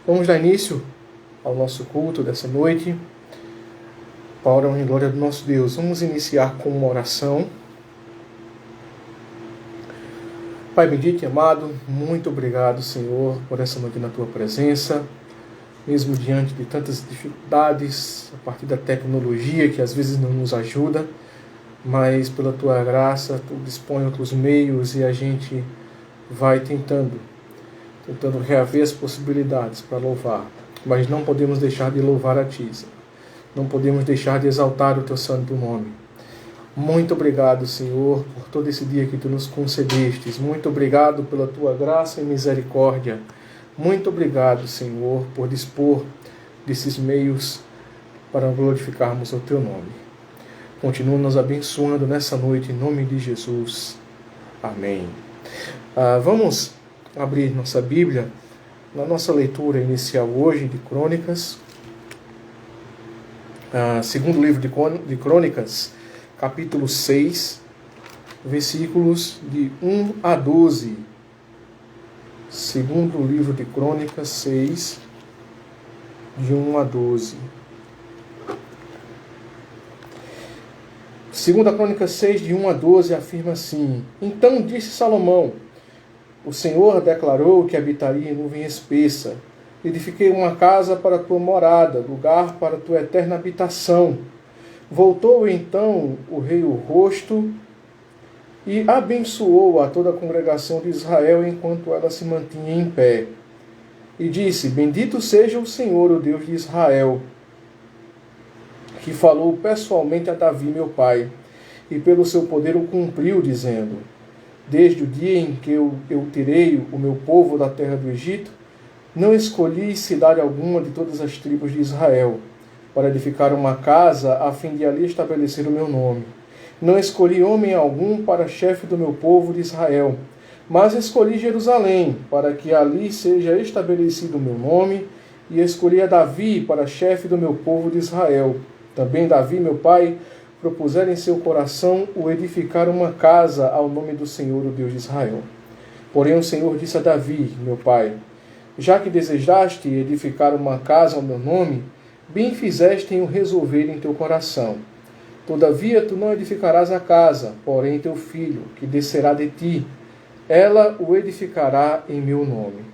Vamos dar início ao nosso culto dessa noite, para a honra e glória do nosso Deus. Vamos iniciar com uma oração. Pai bendito e amado, muito obrigado, Senhor, por essa noite na Tua presença, mesmo diante de tantas dificuldades, a partir da tecnologia que às vezes não nos ajuda, mas pela Tua graça, Tu dispõe outros meios e a gente vai tentando reaver as possibilidades para louvar, mas não podemos deixar de louvar a Ti, não podemos deixar de exaltar o Teu santo nome. Muito obrigado, Senhor, por todo esse dia que Tu nos concedestes. Muito obrigado pela Tua graça e misericórdia. Muito obrigado, Senhor, por dispor desses meios para glorificarmos o Teu nome. Continua nos abençoando nessa noite, em nome de Jesus. Amém. Vamos abrir nossa Bíblia na nossa leitura inicial hoje de Crônicas. Segundo livro de Crônicas, capítulo 6, versículos de 1 a 12. Segundo livro de Crônicas 6, de 1 a 12. Segunda Crônicas 6, de 1 a 12, afirma assim: Então disse Salomão: O Senhor declarou que habitaria em nuvem espessa. Edifiquei uma casa para a tua morada, lugar para a tua eterna habitação. Voltou então o rei o rosto e abençoou a toda a congregação de Israel enquanto ela se mantinha em pé. E disse: Bendito seja o Senhor, o Deus de Israel, que falou pessoalmente a Davi, meu pai, e pelo seu poder o cumpriu, dizendo: Desde o dia em que eu tirei o meu povo da terra do Egito, não escolhi cidade alguma de todas as tribos de Israel, para edificar uma casa, a fim de ali estabelecer o meu nome. Não escolhi homem algum para chefe do meu povo de Israel, mas escolhi Jerusalém, para que ali seja estabelecido o meu nome, e escolhi a Davi para chefe do meu povo de Israel. Também Davi, meu pai, propusera em seu coração o edificar uma casa ao nome do Senhor, o Deus de Israel. Porém o Senhor disse a Davi, meu pai: Já que desejaste edificar uma casa ao meu nome, bem fizeste em o resolver em teu coração. Todavia tu não edificarás a casa, porém teu filho, que descerá de ti, ela o edificará em meu nome.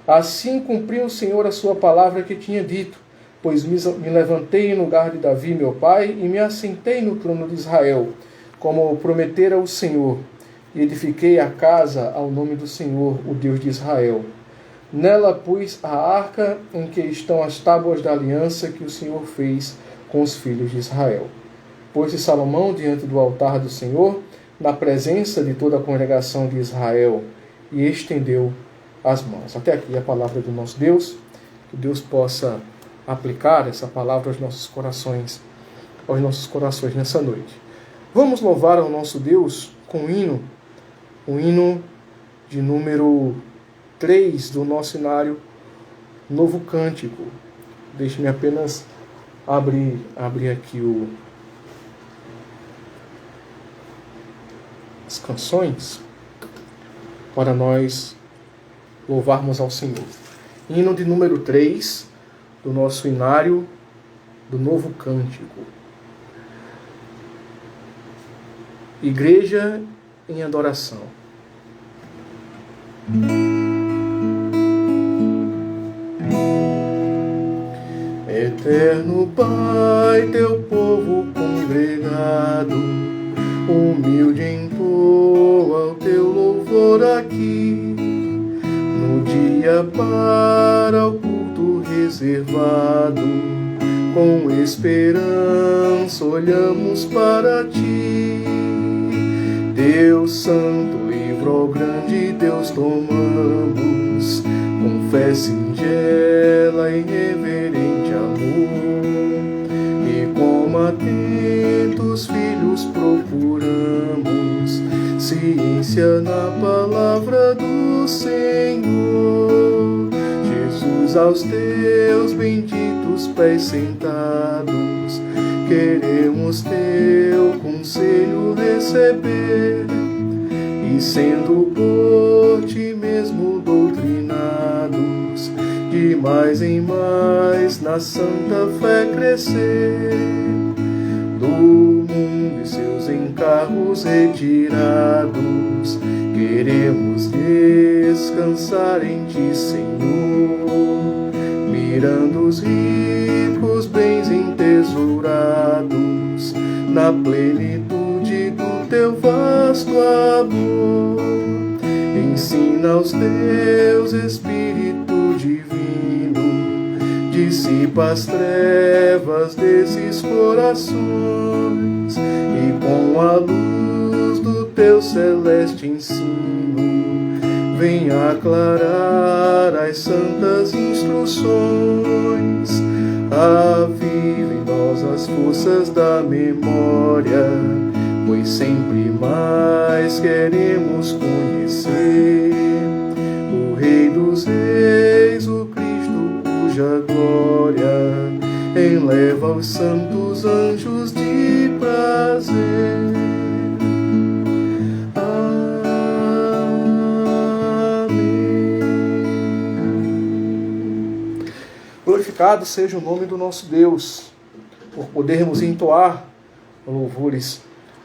Assim cumpriu o Senhor a sua palavra que tinha dito, pois me levantei em lugar de Davi, meu pai, e me assentei no trono de Israel, como prometera o Senhor, e edifiquei a casa ao nome do Senhor, o Deus de Israel. Nela pus a arca em que estão as tábuas da aliança que o Senhor fez com os filhos de Israel. Pôs-se Salomão diante do altar do Senhor, na presença de toda a congregação de Israel, e estendeu as mãos. Até aqui a palavra do nosso Deus. Que Deus possa aplicar essa palavra aos nossos corações nessa noite. Vamos louvar ao nosso Deus com o hino de número 3 do nosso inário, Novo Cântico. Deixe-me apenas abrir aqui as canções para nós louvarmos ao Senhor. Hino de número 3 do nosso inário do Novo Cântico. Igreja em adoração. Eterno Pai, teu povo congregado, humilde entoa o teu louvor aqui, no dia para o culto reservado, com esperança olhamos para ti. Deus santo, livro ao grande Deus tomamos, com fé singela e reverente amor, e como atentos filhos procuramos ciência na palavra do Senhor. Jesus, aos teus benditos pés sentados, queremos teu conselho receber, e sendo por ti mesmo doutrinados, de mais em mais na santa fé crescer, do mundo e seus encargos retirados, queremos descansar em Ti, Senhor, mirando os ricos bens entesourados na plenitude do Teu vasto amor. Ensina aos Teus Espírito Divino, dissipa as trevas desses corações, e com a luz do Teu celeste ensino, vem aclarar as santas instruções. Aviva em nós as forças da memória, pois sempre mais queremos conhecer o Rei dos Reis, o Cristo cuja glória enleva os santos anjos de prazer. Amém. Glorificado seja o nome do nosso Deus, por podermos entoar louvores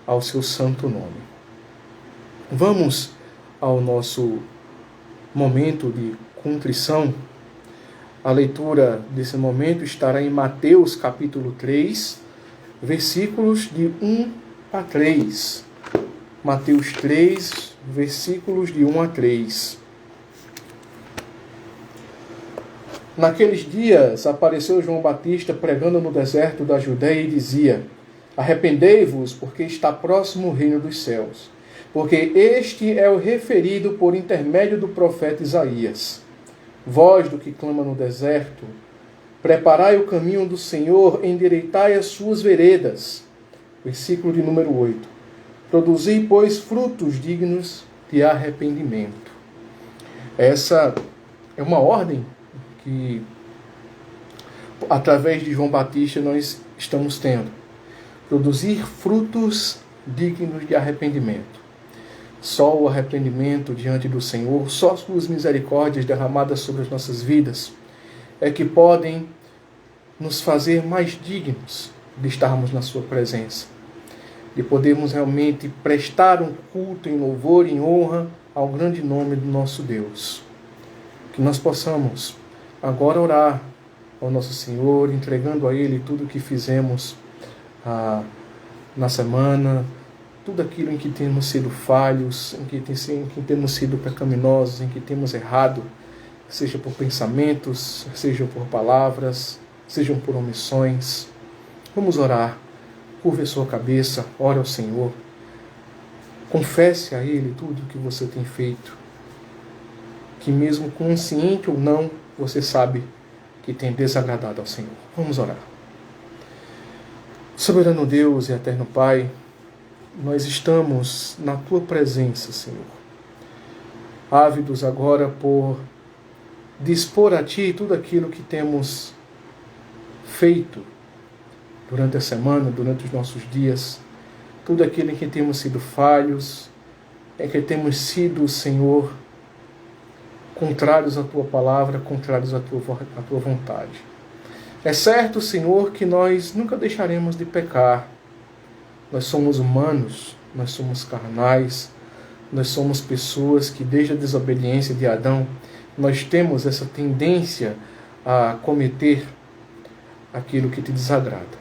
ao seu santo nome. Vamos ao nosso momento de contrição. A leitura desse momento estará em Mateus capítulo 3, versículos de 1 a 3. Mateus 3, versículos de 1 a 3. Naqueles dias apareceu João Batista pregando no deserto da Judéia e dizia: arrependei-vos, porque está próximo o reino dos céus. Porque este é o referido por intermédio do profeta Isaías. Vós do que clama no deserto, preparai o caminho do Senhor, endireitai as suas veredas. Versículo de número 8. Produzi, pois, frutos dignos de arrependimento. Essa é uma ordem que, através de João Batista, nós estamos tendo. Produzir frutos dignos de arrependimento. Só o arrependimento diante do Senhor, só suas misericórdias derramadas sobre as nossas vidas é que podem nos fazer mais dignos de estarmos na sua presença, de podermos realmente prestar um culto em louvor e em honra ao grande nome do nosso Deus. Que nós possamos agora orar ao nosso Senhor, entregando a Ele tudo o que fizemos na semana, tudo aquilo em que temos sido falhos, em que temos sido pecaminosos, em que temos errado, seja por pensamentos, seja por palavras, sejam por omissões. Vamos orar. Curve a sua cabeça, ore ao Senhor. Confesse a Ele tudo o que você tem feito, que mesmo consciente ou não, você sabe que tem desagradado ao Senhor. Vamos orar. Soberano Deus e eterno Pai, nós estamos na Tua presença, Senhor, ávidos agora por dispor a Ti tudo aquilo que temos feito durante a semana, durante os nossos dias, tudo aquilo em que temos sido falhos, em que temos sido, Senhor, contrários à Tua palavra, contrários à Tua vontade. É certo, Senhor, que nós nunca deixaremos de pecar. Nós somos humanos, nós somos carnais, nós somos pessoas que desde a desobediência de Adão, nós temos essa tendência a cometer aquilo que te desagrada.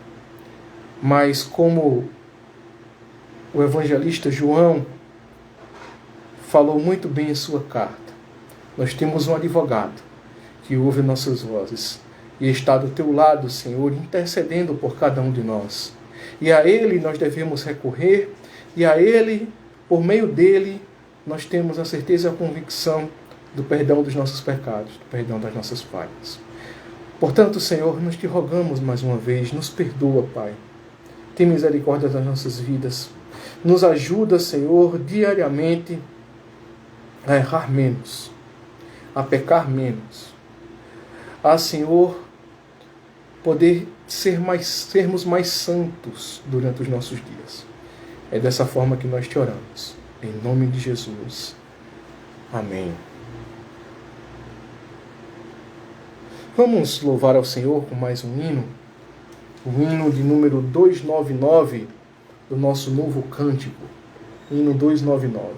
Mas como o evangelista João falou muito bem em sua carta, nós temos um advogado que ouve nossas vozes e está do teu lado, Senhor, intercedendo por cada um de nós. E a Ele nós devemos recorrer, e a Ele, por meio dEle, nós temos a certeza e a convicção do perdão dos nossos pecados, do perdão das nossas falhas. Portanto, Senhor, nós te rogamos mais uma vez, nos perdoa, Pai. Tem misericórdia das nossas vidas. Nos ajuda, Senhor, diariamente a errar menos, a pecar menos. A, Senhor, poder sermos mais santos durante os nossos dias. É dessa forma que nós te oramos. Em nome de Jesus. Amém. Vamos louvar ao Senhor com mais um hino, o hino de número 299 do nosso novo cântico, hino 299.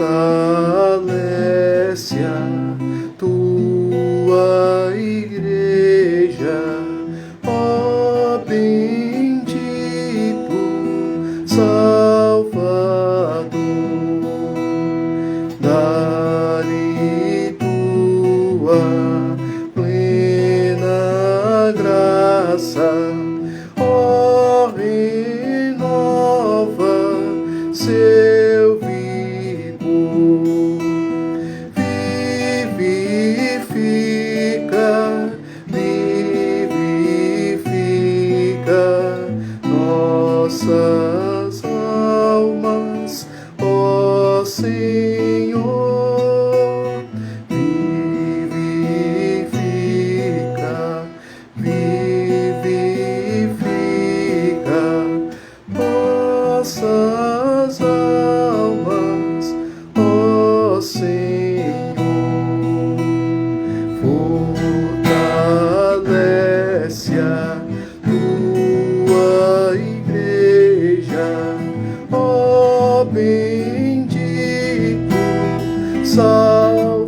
Fortalece a tua igreja, ó bendito Salvador, dá-lhe tua plena graça, ó renova seu vigor, vivifica nossas almas, ó Senhor, vivifica nossas almas, ó Senhor. Fortalece a tua igreja, ó bendito Salvador,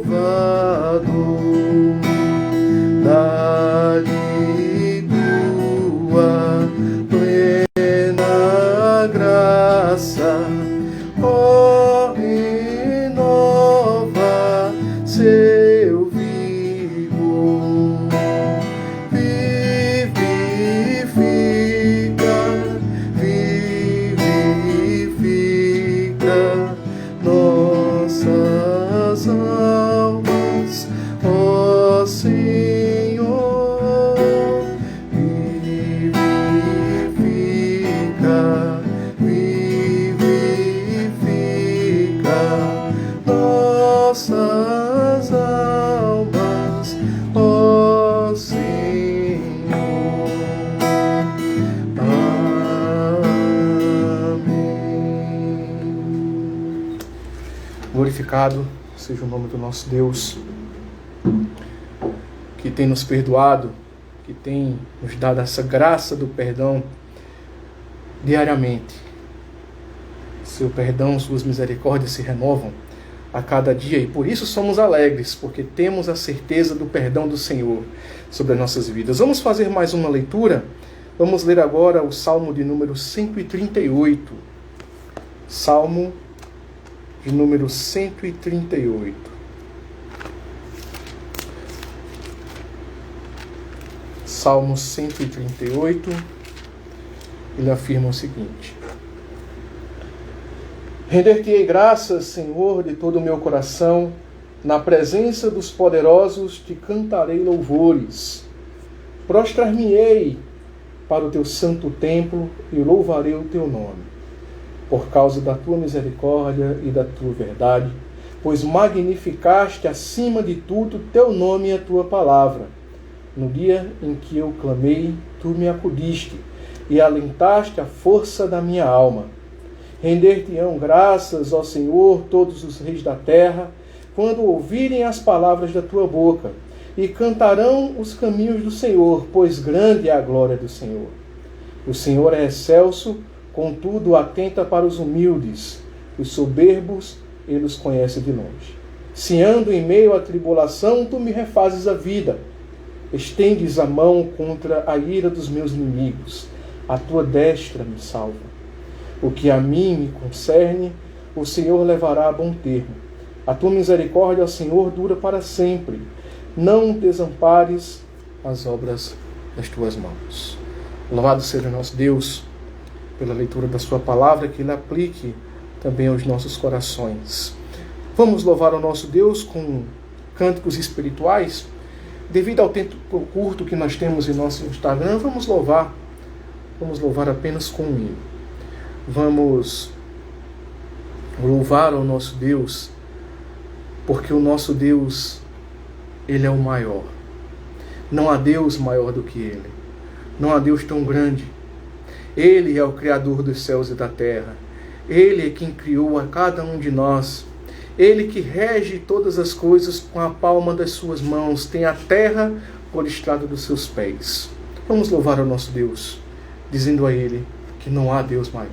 dá-lhe tua plena graça, ó renova seu vigor, vivifica nossas almas, ó Senhor, vivifica nossas almas, ó Senhor. Amém. Glorificado seja o nome do nosso Deus, que tem nos perdoado, que tem nos dado essa graça do perdão diariamente. Seu perdão, suas misericórdias se renovam a cada dia, e por isso somos alegres, porque temos a certeza do perdão do Senhor sobre as nossas vidas. Vamos fazer mais uma leitura. Vamos ler agora o Salmo de número 138. Salmo de número 138. Salmo 138, ele afirma o seguinte: Render-te-ei graças, Senhor, de todo o meu coração, na presença dos poderosos te cantarei louvores. Prostrar-me-ei para o teu santo templo e louvarei o teu nome, por causa da tua misericórdia e da tua verdade, pois magnificaste acima de tudo teu nome e a tua palavra. No dia em que eu clamei, tu me acudiste e alentaste a força da minha alma. Render-te-ão graças, ó Senhor, todos os reis da terra, quando ouvirem as palavras da tua boca, e cantarão os caminhos do Senhor, pois grande é a glória do Senhor. O Senhor é excelso, contudo atenta para os humildes, os soberbos ele os conhece de longe. Se ando em meio à tribulação, tu me refazes a vida. Estendes a mão contra a ira dos meus inimigos, a tua destra me salva. O que a mim me concerne, o Senhor levará a bom termo. A tua misericórdia, ó Senhor, dura para sempre. Não desampares as obras das tuas mãos. Louvado seja nosso Deus pela leitura da sua palavra, que ele aplique também aos nossos corações. Vamos louvar o nosso Deus com cânticos espirituais. Devido ao tempo curto que nós temos em nosso Instagram, vamos louvar apenas com um hino. Vamos louvar ao nosso Deus, porque o nosso Deus Ele é o maior. Não há Deus maior do que Ele. Não há Deus tão grande. Ele é o Criador dos céus e da terra. Ele é quem criou a cada um de nós. Ele que rege todas as coisas com a palma das suas mãos, tem a terra por estrado dos seus pés. Vamos louvar ao nosso Deus, dizendo a Ele que não há Deus maior.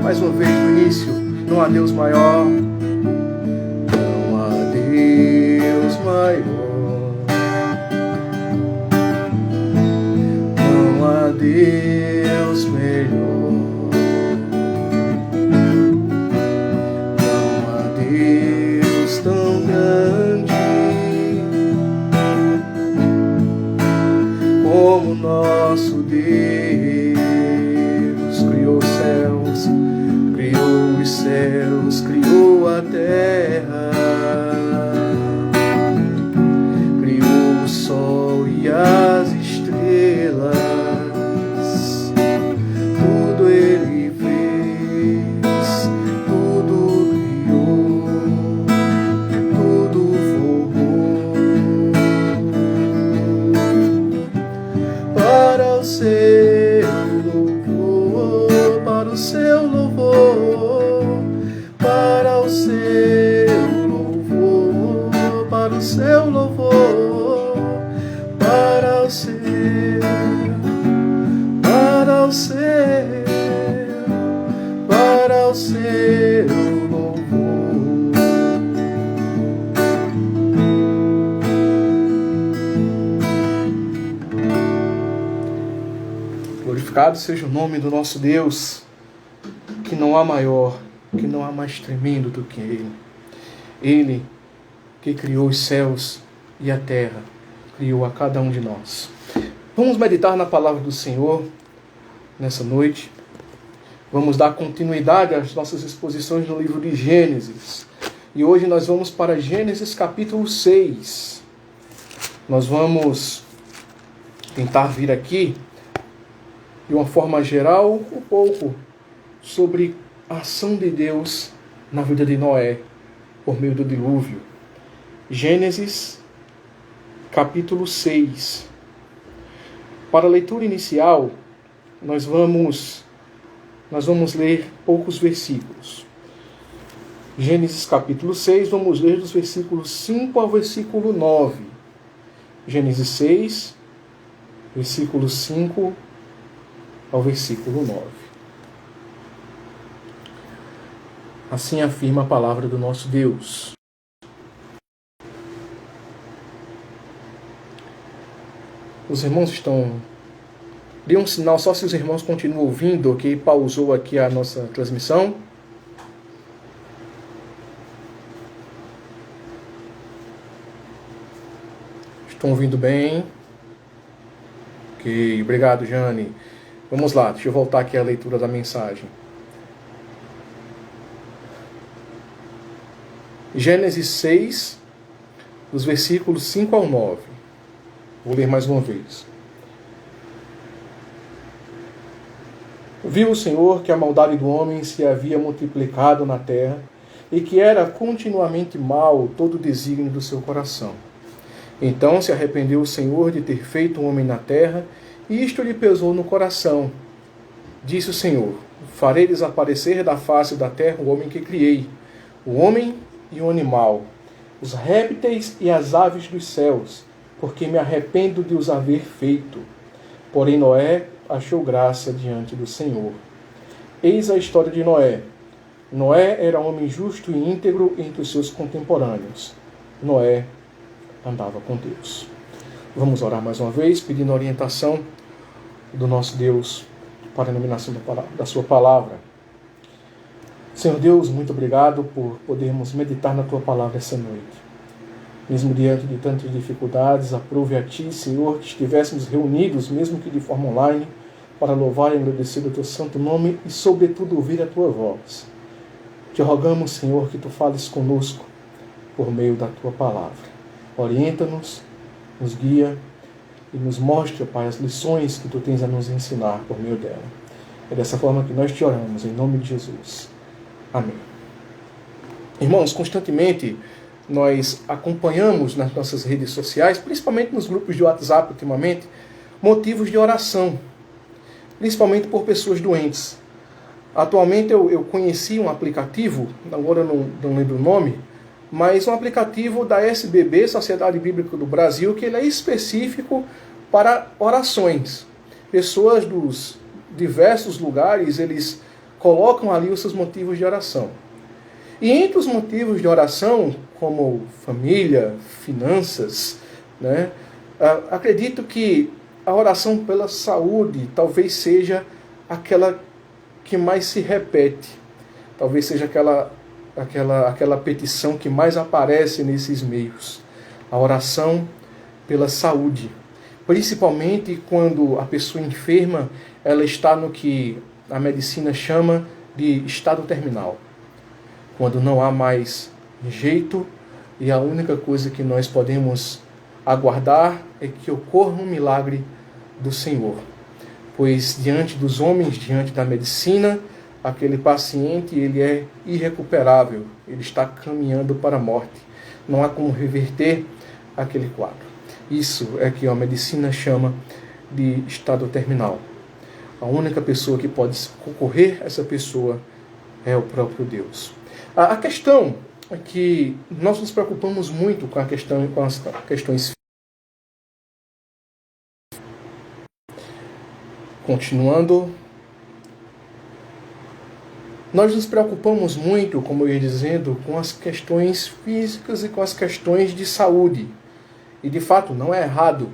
Mais uma vez no início, não há Deus maior. Não há Deus maior. Não há Deus melhor. Não há Deus tão grande como nosso Deus. Criou os céus, criou os céus, criou a terra, criou o sol e as estrelas, tudo Ele fez, tudo criou, tudo formou para o seu louvor, para o seu louvor, para o seu louvor, para o seu louvor, para o seu, para o seu, para o seu louvor. Glorificado seja o nome do nosso Deus, que não há maior, que não há mais tremendo do que Ele. Ele que criou os céus e a terra, criou a cada um de nós. Vamos meditar na palavra do Senhor nessa noite. Vamos dar continuidade às nossas exposições no livro de Gênesis. E hoje nós vamos para Gênesis capítulo 6. Nós vamos tentar vir aqui, de uma forma geral, um pouco sobre a ação de Deus na vida de Noé, por meio do dilúvio. Gênesis, capítulo 6. Para a leitura inicial, nós vamos ler poucos versículos. Gênesis, capítulo 6, vamos ler dos versículos 5 ao versículo 9. Gênesis 6, versículo 5 ao versículo 9. Assim afirma a palavra do nosso Deus. Os irmãos estão... Dê um sinal só se os irmãos continuam ouvindo, ok? Pausou aqui a nossa transmissão. Estão ouvindo bem? Ok, obrigado, Jane. Vamos lá, deixa eu voltar aqui à leitura da mensagem. Gênesis 6, dos versículos 5 ao 9. Vou ler mais uma vez. Viu o Senhor que a maldade do homem se havia multiplicado na terra e que era continuamente mau todo o desígnio do seu coração. Então se arrependeu o Senhor de ter feito o homem na terra, e isto lhe pesou no coração. Disse o Senhor: farei desaparecer da face da terra o homem que criei, o homem e o animal, os répteis e as aves dos céus, porque me arrependo de os haver feito. Porém Noé achou graça diante do Senhor. Eis a história de Noé. Noé era homem justo e íntegro entre os seus contemporâneos. Noé andava com Deus. Vamos orar mais uma vez, pedindo a orientação do nosso Deus para a iluminação da sua palavra. Senhor Deus, muito obrigado por podermos meditar na tua palavra essa noite. Mesmo diante de tantas dificuldades, aprove a ti, Senhor, que estivéssemos reunidos, mesmo que de forma online, para louvar e agradecer o teu santo nome e, sobretudo, ouvir a tua voz. Te rogamos, Senhor, que tu fales conosco por meio da tua palavra. Orienta-nos, nos guia e nos mostra, Pai, as lições que tu tens a nos ensinar por meio dela. É dessa forma que nós te oramos, em nome de Jesus. Amém. Irmãos, constantemente nós acompanhamos nas nossas redes sociais, principalmente nos grupos de WhatsApp ultimamente, motivos de oração, principalmente por pessoas doentes. Atualmente eu conheci um aplicativo, agora eu não lembro o nome, mas um aplicativo da SBB, Sociedade Bíblica do Brasil, que ele é específico para orações. Pessoas dos diversos lugares, eles colocam ali os seus motivos de oração. E entre os motivos de oração, como família, finanças, né, acredito que a oração pela saúde talvez seja aquela que mais se repete. Talvez seja aquela petição que mais aparece nesses meios. A oração pela saúde. Principalmente quando a pessoa enferma, ela está no que a medicina chama de estado terminal. Quando não há mais jeito e a única coisa que nós podemos aguardar é que ocorra um milagre do Senhor. Pois diante dos homens, diante da medicina, aquele paciente ele é irrecuperável, ele está caminhando para a morte. Não há como reverter aquele quadro. Isso é que a medicina chama de estado terminal. A única pessoa que pode socorrer essa pessoa é o próprio Deus. A questão é que nós nos preocupamos muito com as questões. Continuando, nós nos preocupamos muito, como eu ia dizendo, com as questões físicas e com as questões de saúde. E de fato, não é errado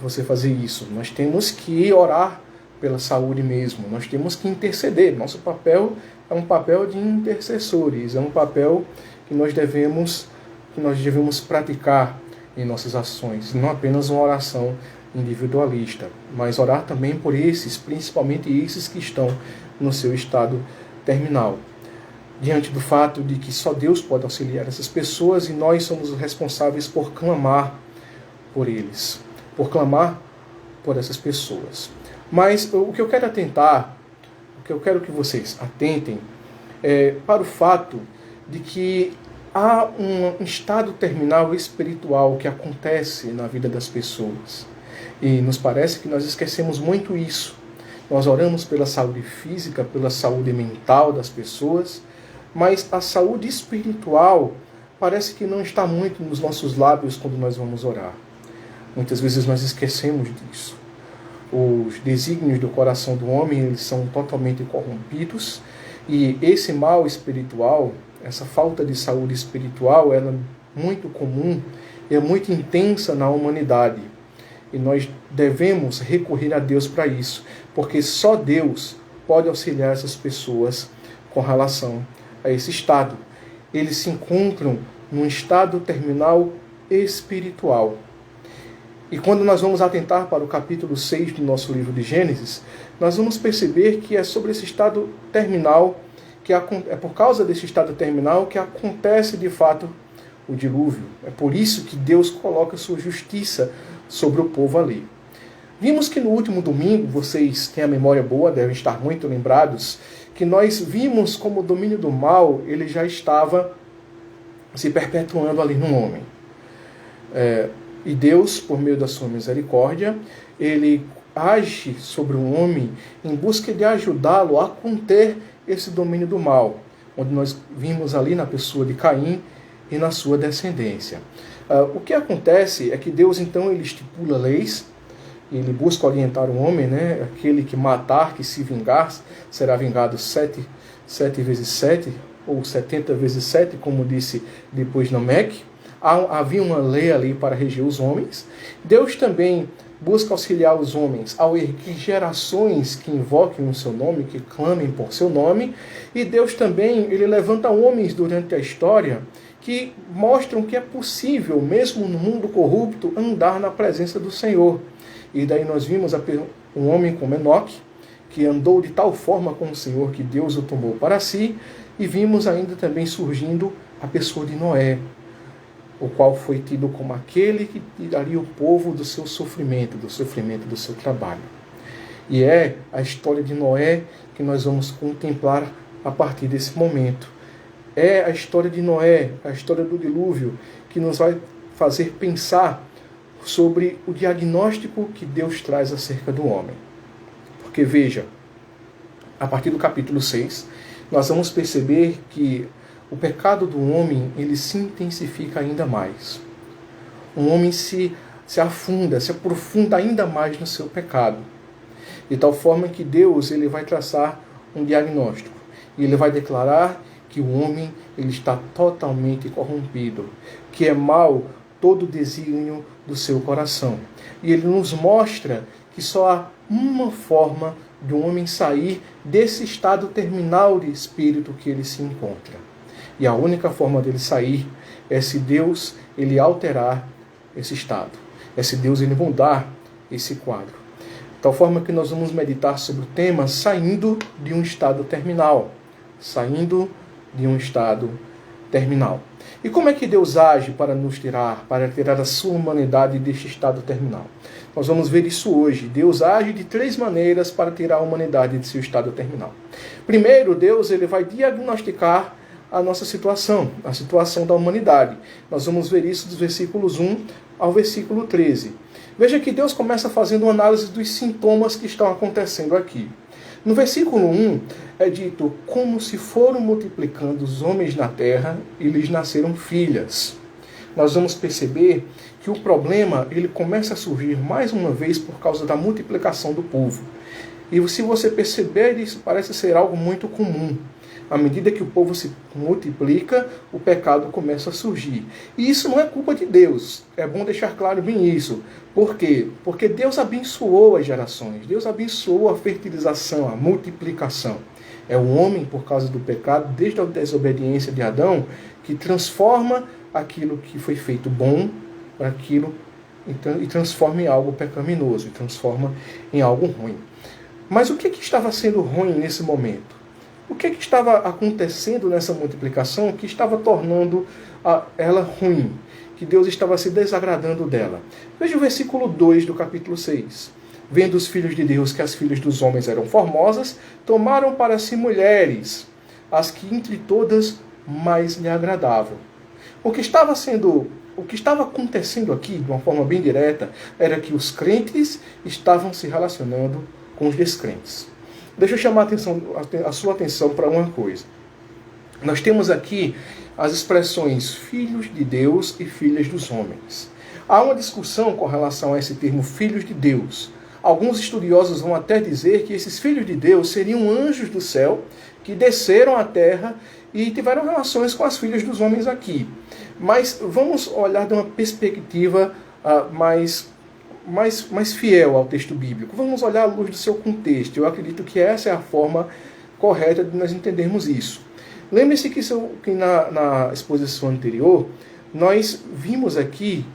você fazer isso. Nós temos que orar pela saúde mesmo. Nós temos que interceder. Nosso papel é um papel de intercessores. É um papel que nós devemos praticar em nossas ações. Não apenas uma oração individualista, mas orar também por esses, principalmente esses que estão no seu estado terminal. Diante do fato de que só Deus pode auxiliar essas pessoas e nós somos os responsáveis por clamar por eles, por clamar por essas pessoas. Mas o que eu quero atentar, o que eu quero que vocês atentem, é para o fato de que há um estado terminal espiritual que acontece na vida das pessoas. E nos parece que nós esquecemos muito isso. Nós oramos pela saúde física, pela saúde mental das pessoas, mas a saúde espiritual parece que não está muito nos nossos lábios quando nós vamos orar. Muitas vezes nós esquecemos disso. Os desígnios do coração do homem, eles são totalmente corrompidos, e esse mal espiritual, essa falta de saúde espiritual, ela é muito comum e é muito intensa na humanidade. E nós devemos recorrer a Deus para isso, porque só Deus pode auxiliar essas pessoas com relação a esse estado. Eles se encontram num estado terminal espiritual. E quando nós vamos atentar para o capítulo 6 do nosso livro de Gênesis, nós vamos perceber que é sobre esse estado terminal, é por causa desse estado terminal que acontece de fato o dilúvio. É por isso que Deus coloca sua justiça sobre o povo ali. Vimos que no último domingo, vocês têm a memória boa, devem estar muito lembrados, que nós vimos como o domínio do mal ele já estava se perpetuando ali no homem. E Deus, por meio da sua misericórdia, ele age sobre o homem em busca de ajudá-lo a conter esse domínio do mal, onde nós vimos ali na pessoa de Caim e na sua descendência. O que acontece é que Deus, então, ele estipula leis, ele busca orientar o homem, né? Aquele que matar, que se vingar, será vingado 7 vezes 7, ou 70 vezes 7, como disse depois Lameque. Havia uma lei ali para reger os homens. Deus também busca auxiliar os homens ao erguer gerações que invoquem o seu nome, que clamem por seu nome. E Deus também ele levanta homens durante a história que mostram que é possível, mesmo no mundo corrupto, andar na presença do Senhor. E daí nós vimos um homem como Enoque, que andou de tal forma com o Senhor que Deus o tomou para si. E vimos ainda também surgindo a pessoa de Noé, o qual foi tido como aquele que tiraria o povo do seu sofrimento do seu trabalho. E é a história de Noé que nós vamos contemplar a partir desse momento. É a história de Noé, a história do dilúvio, que nos vai fazer pensar sobre o diagnóstico que Deus traz acerca do homem. Porque veja, a partir do capítulo 6, nós vamos perceber que o pecado do homem, ele se intensifica ainda mais. O homem se afunda, se aprofunda ainda mais no seu pecado. De tal forma que Deus ele vai traçar um diagnóstico. E ele vai declarar que o homem ele está totalmente corrompido, que é mau todo o desígnio do seu coração. E ele nos mostra que só há uma forma de um homem sair desse estado terminal de espírito que ele se encontra. E a única forma dele sair é se Deus ele alterar esse estado. É se Deus ele mudar esse quadro. De tal forma que nós vamos meditar sobre o tema saindo de um estado terminal. Saindo de um estado terminal. E como é que Deus age para tirar a sua humanidade deste estado terminal? Nós vamos ver isso hoje. Deus age de 3 maneiras para tirar a humanidade de seu estado terminal. Primeiro, Deus ele vai diagnosticar a nossa situação, a situação da humanidade. Nós vamos ver isso dos versículos 1 ao versículo 13. Veja que Deus começa fazendo uma análise dos sintomas que estão acontecendo aqui. No versículo 1 é dito, como se foram multiplicando os homens na terra e lhes nasceram filhas. Nós vamos perceber que o problema ele começa a surgir mais uma vez por causa da multiplicação do povo. E se você perceber, isso parece ser algo muito comum. À medida que o povo se multiplica, o pecado começa a surgir. E isso não é culpa de Deus. É bom deixar claro bem isso. Por quê? Porque Deus abençoou as gerações. Deus abençoou a fertilização, a multiplicação. É o homem, por causa do pecado, desde a desobediência de Adão, que transforma aquilo que foi feito bom para aquilo e transforma em algo pecaminoso, e transforma em algo ruim. Mas o que estava sendo ruim nesse momento? O que estava acontecendo nessa multiplicação que estava tornando ela ruim? Que Deus estava se desagradando dela. Veja o versículo 2 do capítulo 6. Vendo os filhos de Deus que as filhas dos homens eram formosas, tomaram para si mulheres, as que entre todas mais lhe agradavam. O que estava acontecendo aqui, de uma forma bem direta, era que os crentes estavam se relacionando com os descrentes. Deixa eu chamar a sua atenção para uma coisa. Nós temos aqui as expressões filhos de Deus e filhas dos homens. Há uma discussão com relação a esse termo filhos de Deus. Alguns estudiosos vão até dizer que esses filhos de Deus seriam anjos do céu que desceram à terra e tiveram relações com as filhas dos homens aqui. Mas vamos olhar de uma perspectiva mais mais fiel ao texto bíblico. Vamos olhar à luz do seu contexto. Eu acredito que essa é a forma correta de nós entendermos isso. Lembre-se que na exposição anterior, nós vimos aqui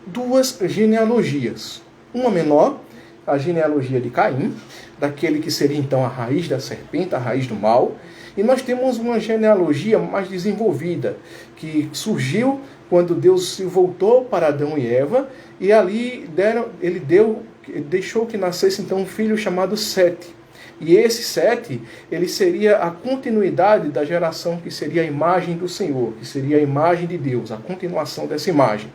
duas genealogias. Uma menor, a genealogia de Caim, daquele que seria então a raiz da serpente, a raiz do mal. E nós temos uma genealogia mais desenvolvida, que surgiu quando Deus se voltou para Adão e Eva, e ali ele deixou que nascesse então um filho chamado Sete. E esse Sete, ele seria a continuidade da geração que seria a imagem do Senhor, que seria a imagem de Deus, a continuação dessa imagem.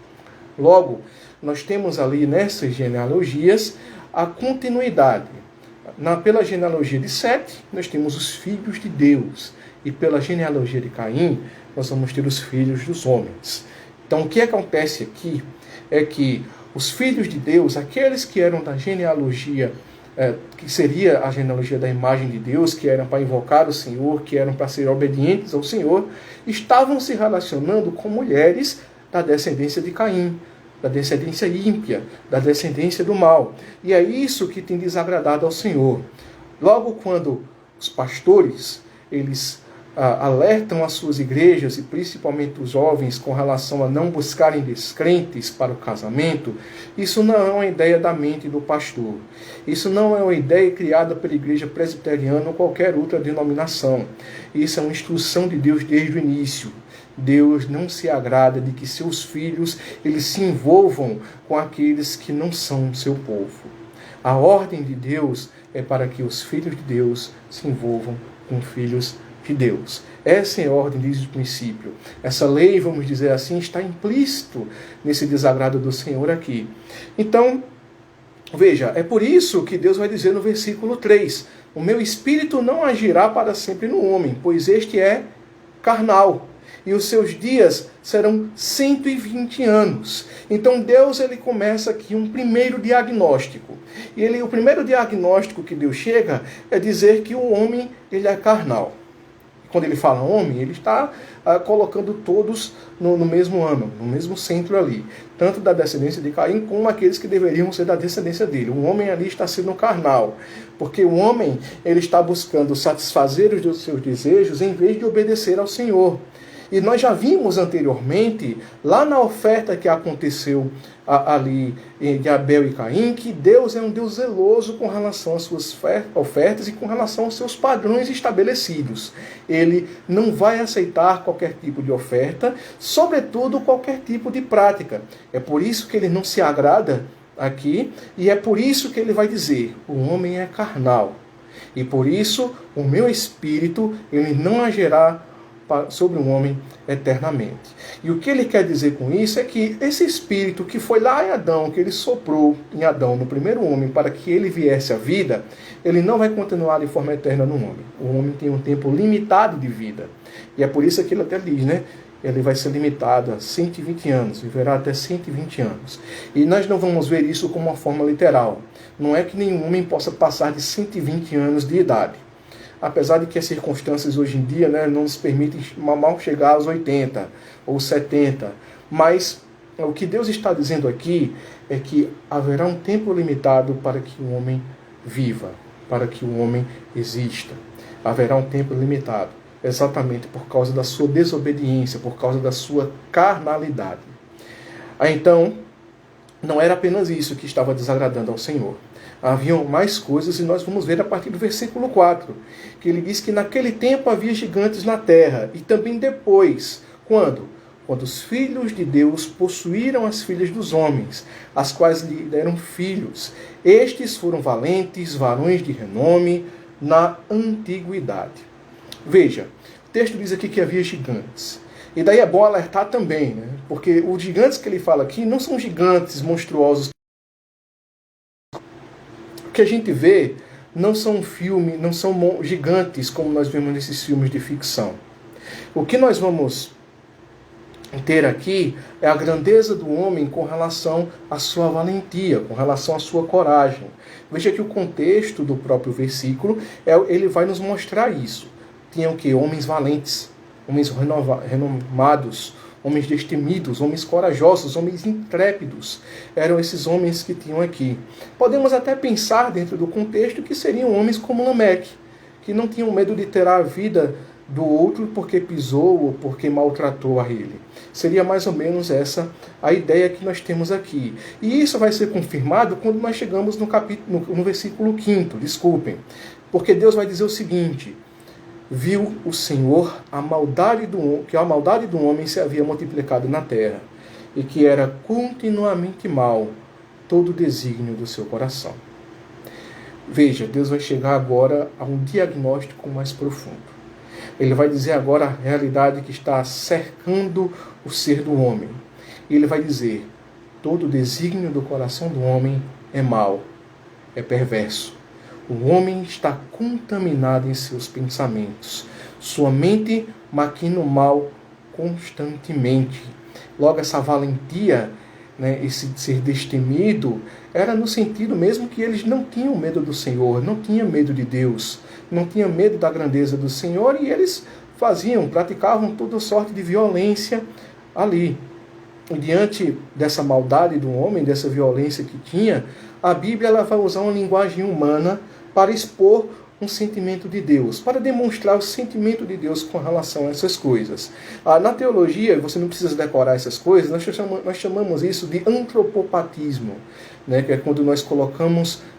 Logo, nós temos ali nessas genealogias a continuidade. Pela genealogia de Sete, nós temos os filhos de Deus. E pela genealogia de Caim, nós vamos ter os filhos dos homens. Então, o que acontece aqui é que os filhos de Deus, aqueles que eram da genealogia, que seria a genealogia da imagem de Deus, que eram para invocar o Senhor, que eram para ser obedientes ao Senhor, estavam se relacionando com mulheres da descendência de Caim, da descendência ímpia, da descendência do mal. E é isso que tem desagradado ao Senhor. Logo quando os pastores, eles alertam as suas igrejas, e principalmente os jovens, com relação a não buscarem descrentes para o casamento, isso não é uma ideia da mente do pastor. Isso não é uma ideia criada pela igreja presbiteriana ou qualquer outra denominação. Isso é uma instrução de Deus desde o início. Deus não se agrada de que seus filhos eles se envolvam com aqueles que não são seu povo. A ordem de Deus é para que os filhos de Deus se envolvam com filhos de Deus. Essa é a ordem desde o princípio. Essa lei, vamos dizer assim, está implícito nesse desagrado do Senhor aqui. Então, veja, é por isso que Deus vai dizer no versículo 3, o meu espírito não agirá para sempre no homem, pois este é carnal, e os seus dias serão 120 anos. Então Deus ele começa aqui um primeiro diagnóstico. E o primeiro diagnóstico que Deus chega é dizer que o homem ele é carnal. Quando ele fala homem, ele está colocando todos no mesmo âmago, no mesmo centro ali. Tanto da descendência de Caim, como aqueles que deveriam ser da descendência dele. O homem ali está sendo carnal. Porque o homem ele está buscando satisfazer os seus desejos em vez de obedecer ao Senhor. E nós já vimos anteriormente, lá na oferta que aconteceu ali de Abel e Caim, que Deus é um Deus zeloso com relação às suas ofertas e com relação aos seus padrões estabelecidos. Ele não vai aceitar qualquer tipo de oferta, sobretudo qualquer tipo de prática. É por isso que ele não se agrada aqui, e é por isso que ele vai dizer, o homem é carnal. E por isso o meu espírito ele não agirá sobre o homem eternamente. E o que ele quer dizer com isso é que esse espírito que foi lá em Adão, que ele soprou em Adão, no primeiro homem, para que ele viesse à vida, ele não vai continuar de forma eterna no homem. O homem tem um tempo limitado de vida. E é por isso que ele até diz, né? Ele vai ser limitado a 120 anos, viverá até 120 anos. E nós não vamos ver isso como uma forma literal. Não é que nenhum homem possa passar de 120 anos de idade. Apesar de que as circunstâncias hoje em dia não nos permitem mal chegar aos 80 ou 70. Mas o que Deus está dizendo aqui é que haverá um tempo limitado para que o homem viva, para que o homem exista. Haverá um tempo limitado, exatamente por causa da sua desobediência, por causa da sua carnalidade. Então, não era apenas isso que estava desagradando ao Senhor. Haviam mais coisas e nós vamos ver a partir do versículo 4, que ele diz que naquele tempo havia gigantes na terra, e também depois, quando? Quando os filhos de Deus possuíram as filhas dos homens, as quais lhe deram filhos. Estes foram valentes, varões de renome, na antiguidade. Veja, o texto diz aqui que havia gigantes. E daí é bom alertar também, porque os gigantes que ele fala aqui não são gigantes monstruosos. O que a gente vê não são não são gigantes como nós vemos nesses filmes de ficção. O que nós vamos ter aqui é a grandeza do homem com relação à sua valentia, com relação à sua coragem. Veja que o contexto do próprio versículo, ele vai nos mostrar isso. Tinham que homens valentes, homens renomados, homens destemidos, homens corajosos, homens intrépidos. Eram esses homens que tinham aqui. Podemos até pensar dentro do contexto que seriam homens como Lameque, que não tinham medo de tirar a vida do outro porque pisou ou porque maltratou a ele. Seria mais ou menos essa a ideia que nós temos aqui. E isso vai ser confirmado quando nós chegamos no versículo 5º, desculpem. Porque Deus vai dizer o seguinte: viu o Senhor que a maldade do homem se havia multiplicado na terra, e que era continuamente mal todo o desígnio do seu coração. Veja, Deus vai chegar agora a um diagnóstico mais profundo. Ele vai dizer agora a realidade que está cercando o ser do homem. E ele vai dizer: todo o desígnio do coração do homem é mau, é perverso. O homem está contaminado em seus pensamentos. Sua mente maquina o mal constantemente. Logo, essa valentia, esse ser destemido, era no sentido mesmo que eles não tinham medo do Senhor, não tinham medo de Deus, não tinham medo da grandeza do Senhor, e eles praticavam toda sorte de violência ali. E diante dessa maldade do homem, dessa violência que tinha, a Bíblia ela vai usar uma linguagem humana para expor um sentimento de Deus, para demonstrar o sentimento de Deus com relação a essas coisas. Na teologia, você não precisa decorar essas coisas, nós chamamos isso de antropopatismo, que é quando nós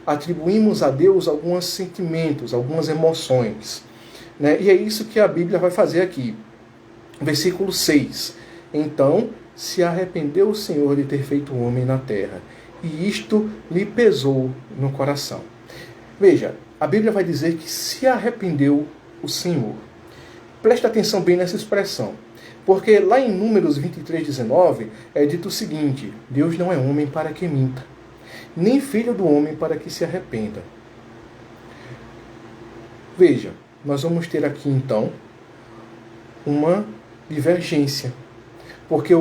atribuímos a Deus alguns sentimentos, algumas emoções. E é isso que a Bíblia vai fazer aqui. Versículo 6. Então se arrependeu o Senhor de ter feito o homem na terra, e isto lhe pesou no coração. Veja, a Bíblia vai dizer que se arrependeu o Senhor. Preste atenção bem nessa expressão, porque lá em Números 23:19 é dito o seguinte: Deus não é homem para que minta, nem filho do homem para que se arrependa. Veja, nós vamos ter aqui então uma divergência, porque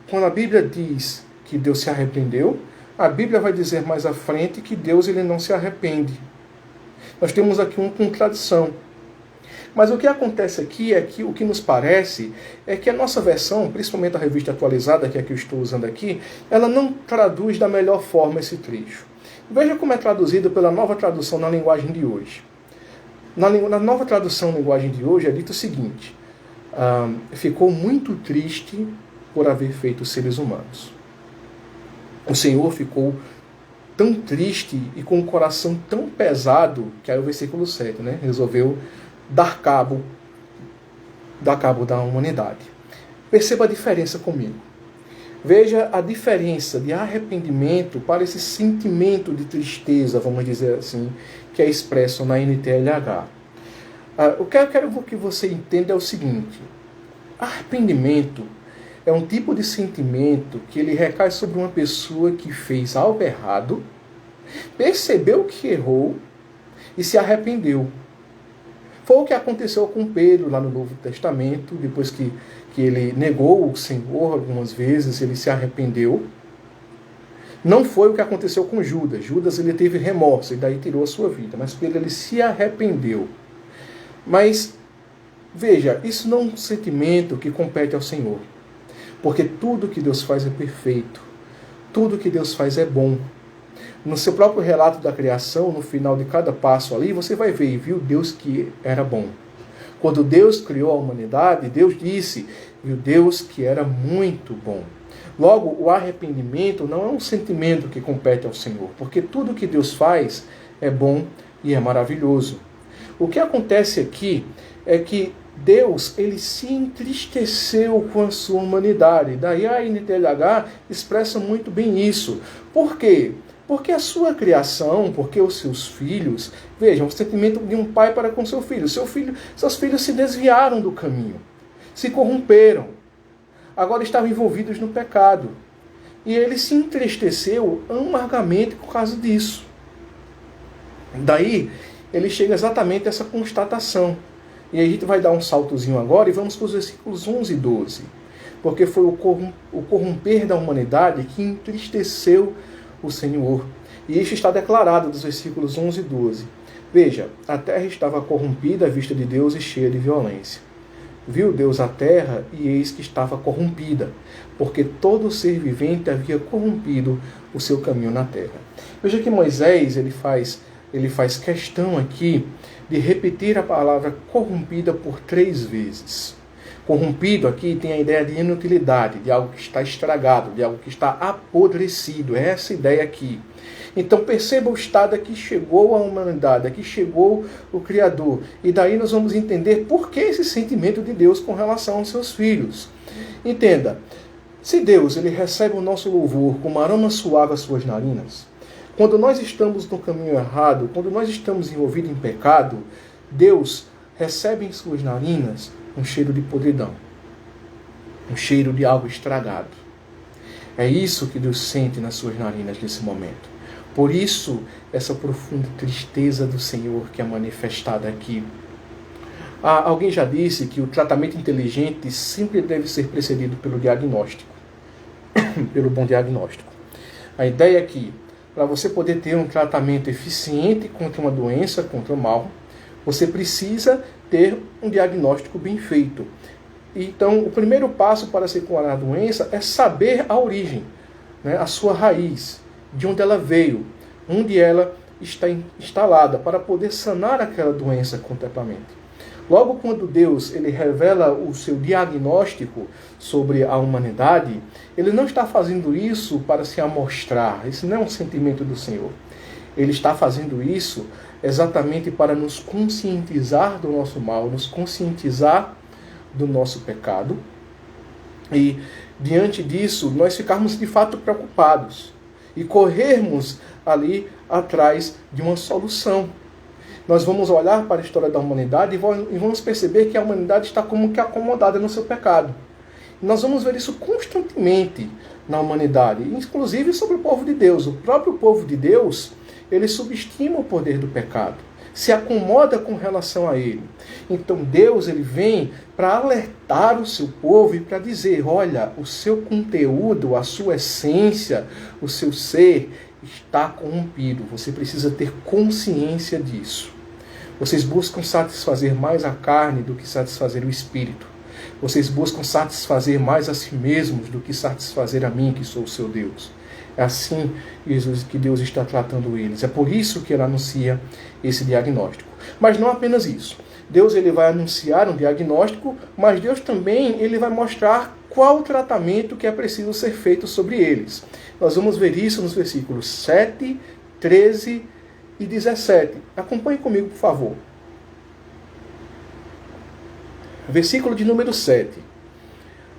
quando a Bíblia diz que Deus se arrependeu, a Bíblia vai dizer mais à frente que Deus ele não se arrepende. Nós temos aqui uma contradição. Mas o que acontece aqui é que o que nos parece é que a nossa versão, principalmente a revista atualizada, que é a que eu estou usando aqui, ela não traduz da melhor forma esse trecho. Veja como é traduzido pela Nova Tradução na linguagem de hoje. Na Nova Tradução na linguagem de hoje é dito o seguinte: ficou muito triste por haver feito os seres humanos. O Senhor ficou tão triste e com o coração tão pesado, que aí o versículo 7, resolveu dar cabo da humanidade. Perceba a diferença comigo. Veja a diferença de arrependimento para esse sentimento de tristeza, vamos dizer assim, que é expresso na NTLH. O que eu quero que você entenda é o seguinte: arrependimento é um tipo de sentimento que ele recai sobre uma pessoa que fez algo errado, percebeu que errou e se arrependeu. Foi o que aconteceu com Pedro lá no Novo Testamento, depois que ele negou o Senhor algumas vezes, ele se arrependeu. Não foi o que aconteceu com Judas. Judas ele teve remorso e daí tirou a sua vida, mas Pedro ele se arrependeu. Mas, veja, isso não é um sentimento que compete ao Senhor. Porque tudo que Deus faz é perfeito. Tudo que Deus faz é bom. No seu próprio relato da criação, no final de cada passo ali, você vai ver e viu Deus que era bom. Quando Deus criou a humanidade, Deus disse, viu Deus que era muito bom. Logo, o arrependimento não é um sentimento que compete ao Senhor, porque tudo que Deus faz é bom e é maravilhoso. O que acontece aqui é que Deus ele se entristeceu com a sua humanidade. Daí a NTLH expressa muito bem isso. Por quê? Porque a sua criação, porque os seus filhos, vejam, o sentimento de um pai para com seu filho. Seus filhos se desviaram do caminho, se corromperam, agora estavam envolvidos no pecado. E ele se entristeceu amargamente por causa disso. Daí, ele chega exatamente a essa constatação. E aí a gente vai dar um saltozinho agora e vamos para os versículos 11 e 12. Porque foi o corromper da humanidade que entristeceu o Senhor. E isso está declarado dos versículos 11 e 12. Veja, a terra estava corrompida à vista de Deus e cheia de violência. Viu Deus a terra, e eis que estava corrompida, porque todo ser vivente havia corrompido o seu caminho na terra. Veja que Moisés ele faz questão aqui de repetir a palavra corrompida por 3 vezes. Corrompido aqui tem a ideia de inutilidade, de algo que está estragado, de algo que está apodrecido. É essa ideia aqui. Então perceba o estado a que chegou a humanidade, a que chegou o Criador. E daí nós vamos entender por que esse sentimento de Deus com relação aos seus filhos. Entenda, se Deus ele recebe o nosso louvor como aroma suave às suas narinas, quando nós estamos no caminho errado, quando nós estamos envolvidos em pecado, Deus recebe em suas narinas um cheiro de podridão, um cheiro de algo estragado. É isso que Deus sente nas suas narinas nesse momento. Por isso, essa profunda tristeza do Senhor que é manifestada aqui. Alguém já disse que o tratamento inteligente sempre deve ser precedido pelo diagnóstico, pelo bom diagnóstico. A ideia é que, para você poder ter um tratamento eficiente contra uma doença, contra o mal, você precisa ter um diagnóstico bem feito. Então, o primeiro passo para se curar a doença é saber a origem, né, a sua raiz, de onde ela veio, onde ela está instalada, para poder sanar aquela doença contemplamente. Logo quando Deus ele revela o seu diagnóstico sobre a humanidade, ele não está fazendo isso para se amostrar. Esse não é um sentimento do Senhor. Ele está fazendo isso exatamente para nos conscientizar do nosso mal, nos conscientizar do nosso pecado. E diante disso, nós ficarmos de fato preocupados e corrermos ali atrás de uma solução. Nós vamos olhar para a história da humanidade e vamos perceber que a humanidade está como que acomodada no seu pecado. E nós vamos ver isso constantemente na humanidade, inclusive sobre o povo de Deus. O próprio povo de Deus, ele subestima o poder do pecado, se acomoda com relação a ele. Então Deus ele vem para alertar o seu povo e para dizer, olha, o seu conteúdo, a sua essência, o seu ser está corrompido. Você precisa ter consciência disso. Vocês buscam satisfazer mais a carne do que satisfazer o espírito. Vocês buscam satisfazer mais a si mesmos do que satisfazer a mim, que sou o seu Deus. É assim que Deus está tratando eles. É por isso que ele anuncia esse diagnóstico. Mas não apenas isso. Deus ele vai anunciar um diagnóstico, mas Deus também ele vai mostrar qual o tratamento que é preciso ser feito sobre eles. Nós vamos ver isso nos versículos 7, 13 e 17. Acompanhe comigo, por favor. Versículo de número 7.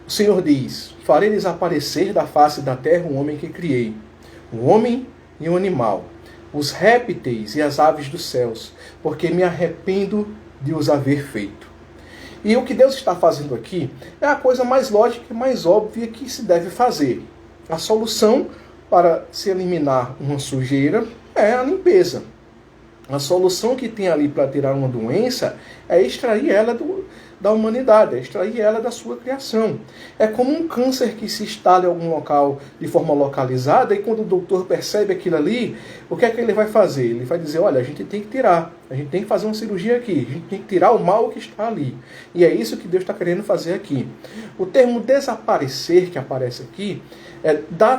O Senhor diz, farei desaparecer da face da terra o homem que criei, o homem e o animal, os répteis e as aves dos céus, porque me arrependo de os haver feito. E o que Deus está fazendo aqui é a coisa mais lógica e mais óbvia que se deve fazer. A solução para se eliminar uma sujeira é a limpeza. A solução que tem ali para tirar uma doença é extrair ela da humanidade, é extrair ela da sua criação. É como um câncer que se instala em algum local de forma localizada e quando o doutor percebe aquilo ali, o que é que ele vai fazer? Ele vai dizer, olha, a gente tem que tirar, a gente tem que fazer uma cirurgia aqui, a gente tem que tirar o mal que está ali. E é isso que Deus está querendo fazer aqui. O termo desaparecer que aparece aqui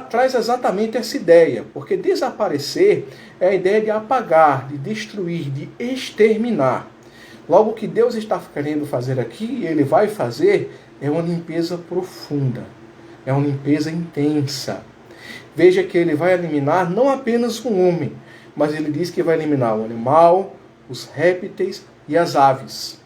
traz exatamente essa ideia, porque desaparecer é a ideia de apagar, de destruir, de exterminar. Logo, o que Deus está querendo fazer aqui, e Ele vai fazer, é uma limpeza profunda, é uma limpeza intensa. Veja que Ele vai eliminar não apenas o homem, mas Ele diz que vai eliminar o animal, os répteis e as aves.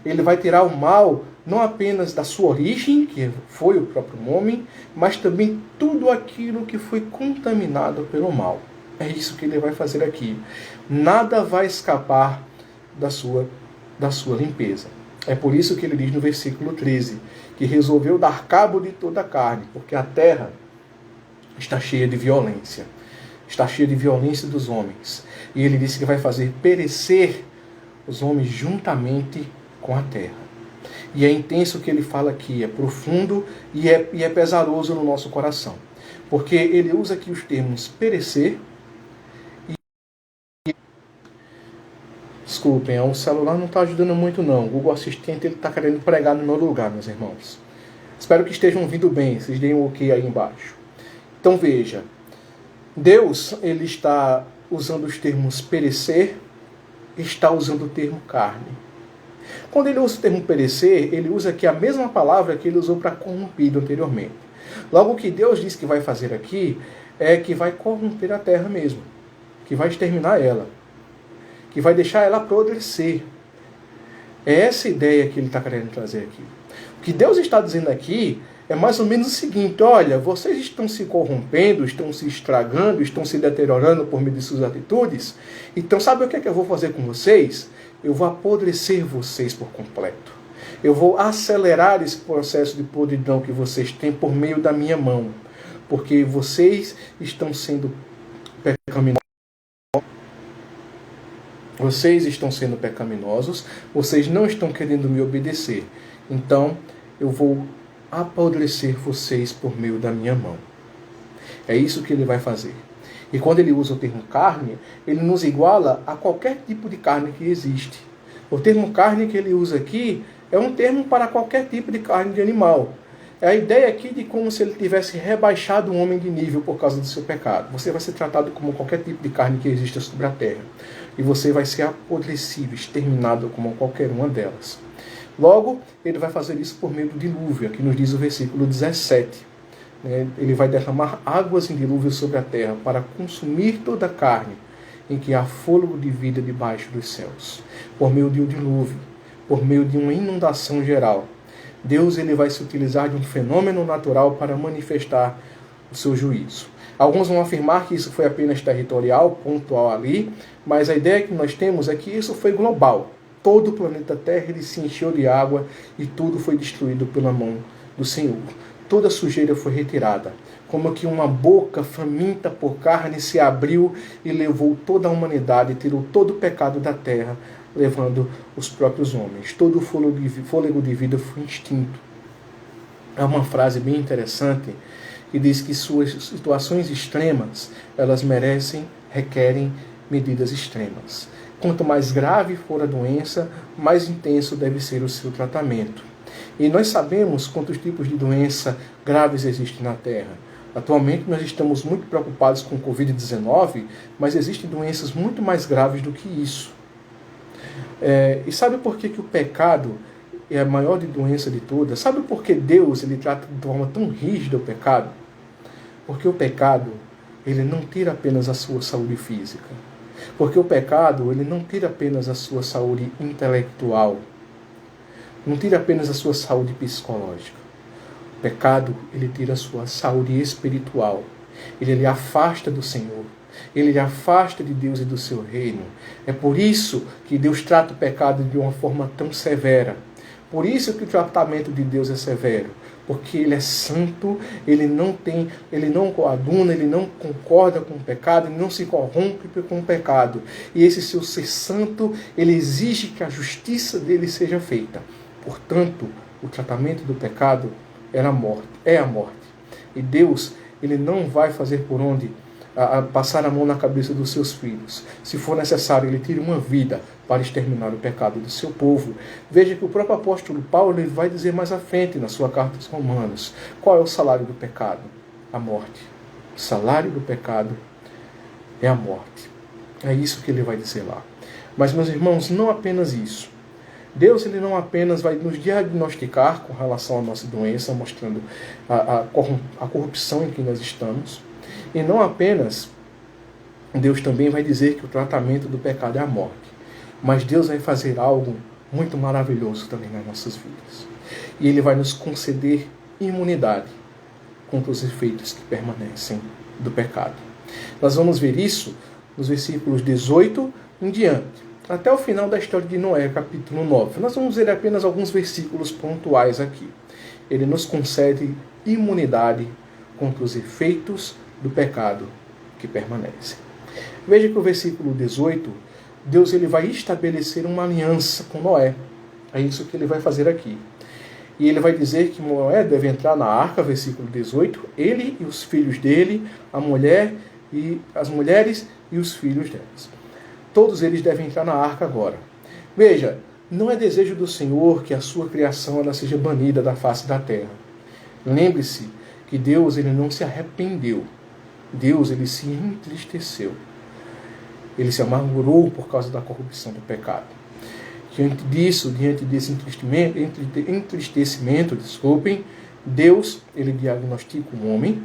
Ele vai tirar o mal não apenas da sua origem, que foi o próprio homem, mas também tudo aquilo que foi contaminado pelo mal. É isso que Ele vai fazer aqui. Nada vai escapar da sua limpeza. É por isso que ele diz no versículo 13, que resolveu dar cabo de toda a carne, porque a terra está cheia de violência. Está cheia de violência dos homens. E ele disse que vai fazer perecer os homens juntamente com a terra. E é intenso o que ele fala aqui, é profundo e é pesaroso no nosso coração. Porque ele usa aqui os termos perecer Desculpem, o celular não está ajudando muito não. O Google Assistente está querendo pregar no meu lugar, meus irmãos. Espero que estejam ouvindo bem, vocês deem um ok aí embaixo. Então veja, Deus ele está usando os termos perecer, está usando o termo carne. Quando ele usa o termo perecer, ele usa aqui a mesma palavra que ele usou para corrompido anteriormente. Logo, o que Deus diz que vai fazer aqui é que vai corromper a terra mesmo, que vai exterminar ela, que vai deixar ela apodrecer. É essa ideia que ele está querendo trazer aqui. O que Deus está dizendo aqui é mais ou menos o seguinte: olha, vocês estão se corrompendo, estão se estragando, estão se deteriorando por meio de suas atitudes. Então sabe o que é que eu vou fazer com vocês? Eu vou apodrecer vocês por completo. Eu vou acelerar esse processo de podridão que vocês têm por meio da minha mão. Porque vocês estão sendo pecaminosos. Vocês estão sendo pecaminosos. Vocês não estão querendo me obedecer. Então eu vou apodrecer vocês por meio da minha mão. É isso que ele vai fazer. E quando ele usa o termo carne, ele nos iguala a qualquer tipo de carne que existe. O termo carne que ele usa aqui é um termo para qualquer tipo de carne de animal. É a ideia aqui de como se ele tivesse rebaixado um homem de nível por causa do seu pecado. Você vai ser tratado como qualquer tipo de carne que exista sobre a terra. E você vai ser apodrecido, exterminado como qualquer uma delas. Logo, ele vai fazer isso por meio do dilúvio, aqui nos diz o versículo 17. Ele vai derramar águas em dilúvio sobre a terra para consumir toda a carne em que há fôlego de vida debaixo dos céus. Por meio de um dilúvio, por meio de uma inundação geral. Deus ele vai se utilizar de um fenômeno natural para manifestar o seu juízo. Alguns vão afirmar que isso foi apenas territorial, pontual ali, mas a ideia que nós temos é que isso foi global. Todo o planeta Terra ele se encheu de água e tudo foi destruído pela mão do Senhor. Toda a sujeira foi retirada, como que uma boca faminta por carne se abriu e levou toda a humanidade, tirou todo o pecado da terra, levando os próprios homens. Todo o fôlego de vida foi extinto. É uma frase bem interessante que diz que suas situações extremas, elas requerem medidas extremas. Quanto mais grave for a doença, mais intenso deve ser o seu tratamento. E nós sabemos quantos tipos de doença graves existem na Terra. Atualmente nós estamos muito preocupados com o Covid-19, mas existem doenças muito mais graves do que isso. E sabe por que o pecado é a maior doença de todas? Sabe por que Deus ele trata de forma tão rígida o pecado? Porque o pecado ele não tira apenas a sua saúde física. Porque o pecado ele não tira apenas a sua saúde intelectual. Não tira apenas a sua saúde psicológica. O pecado, ele tira a sua saúde espiritual. Ele lhe afasta do Senhor. Ele lhe afasta de Deus e do seu reino. É por isso que Deus trata o pecado de uma forma tão severa. Por isso que o tratamento de Deus é severo. Porque ele é santo, ele não coaduna, ele não concorda com o pecado, ele não se corrompe com o pecado. E esse seu ser santo, ele exige que a justiça dele seja feita. Portanto, o tratamento do pecado é a morte. E Deus, ele não vai fazer por onde passar a mão na cabeça dos seus filhos. Se for necessário, ele tira uma vida para exterminar o pecado do seu povo. Veja que o próprio apóstolo Paulo ele vai dizer mais à frente na sua carta aos Romanos. Qual é o salário do pecado? A morte. O salário do pecado é a morte. É isso que ele vai dizer lá. Mas, meus irmãos, não apenas isso. Deus ele não apenas vai nos diagnosticar com relação à nossa doença, mostrando a corrupção em que nós estamos. E não apenas, Deus também vai dizer que o tratamento do pecado é a morte. Mas Deus vai fazer algo muito maravilhoso também nas nossas vidas. E Ele vai nos conceder imunidade contra os efeitos que permanecem do pecado. Nós vamos ver isso nos versículos 18 em diante. Até o final da história de Noé, capítulo 9. Nós vamos ver apenas alguns versículos pontuais aqui. Ele nos concede imunidade contra os efeitos do pecado que permanecem. Veja que o versículo 18, Deus ele vai estabelecer uma aliança com Noé. É isso que ele vai fazer aqui. E ele vai dizer que Noé deve entrar na arca, versículo 18, ele e os filhos dele, as mulheres e os filhos delas. todos eles devem entrar na arca agora. Veja, não é desejo do Senhor que a sua criação ela seja banida da face da terra. Lembre-se que Deus ele não se arrependeu. Deus ele se entristeceu. Ele se amargurou por causa da corrupção do pecado. Diante desse entristecimento, Deus ele diagnostica o homem.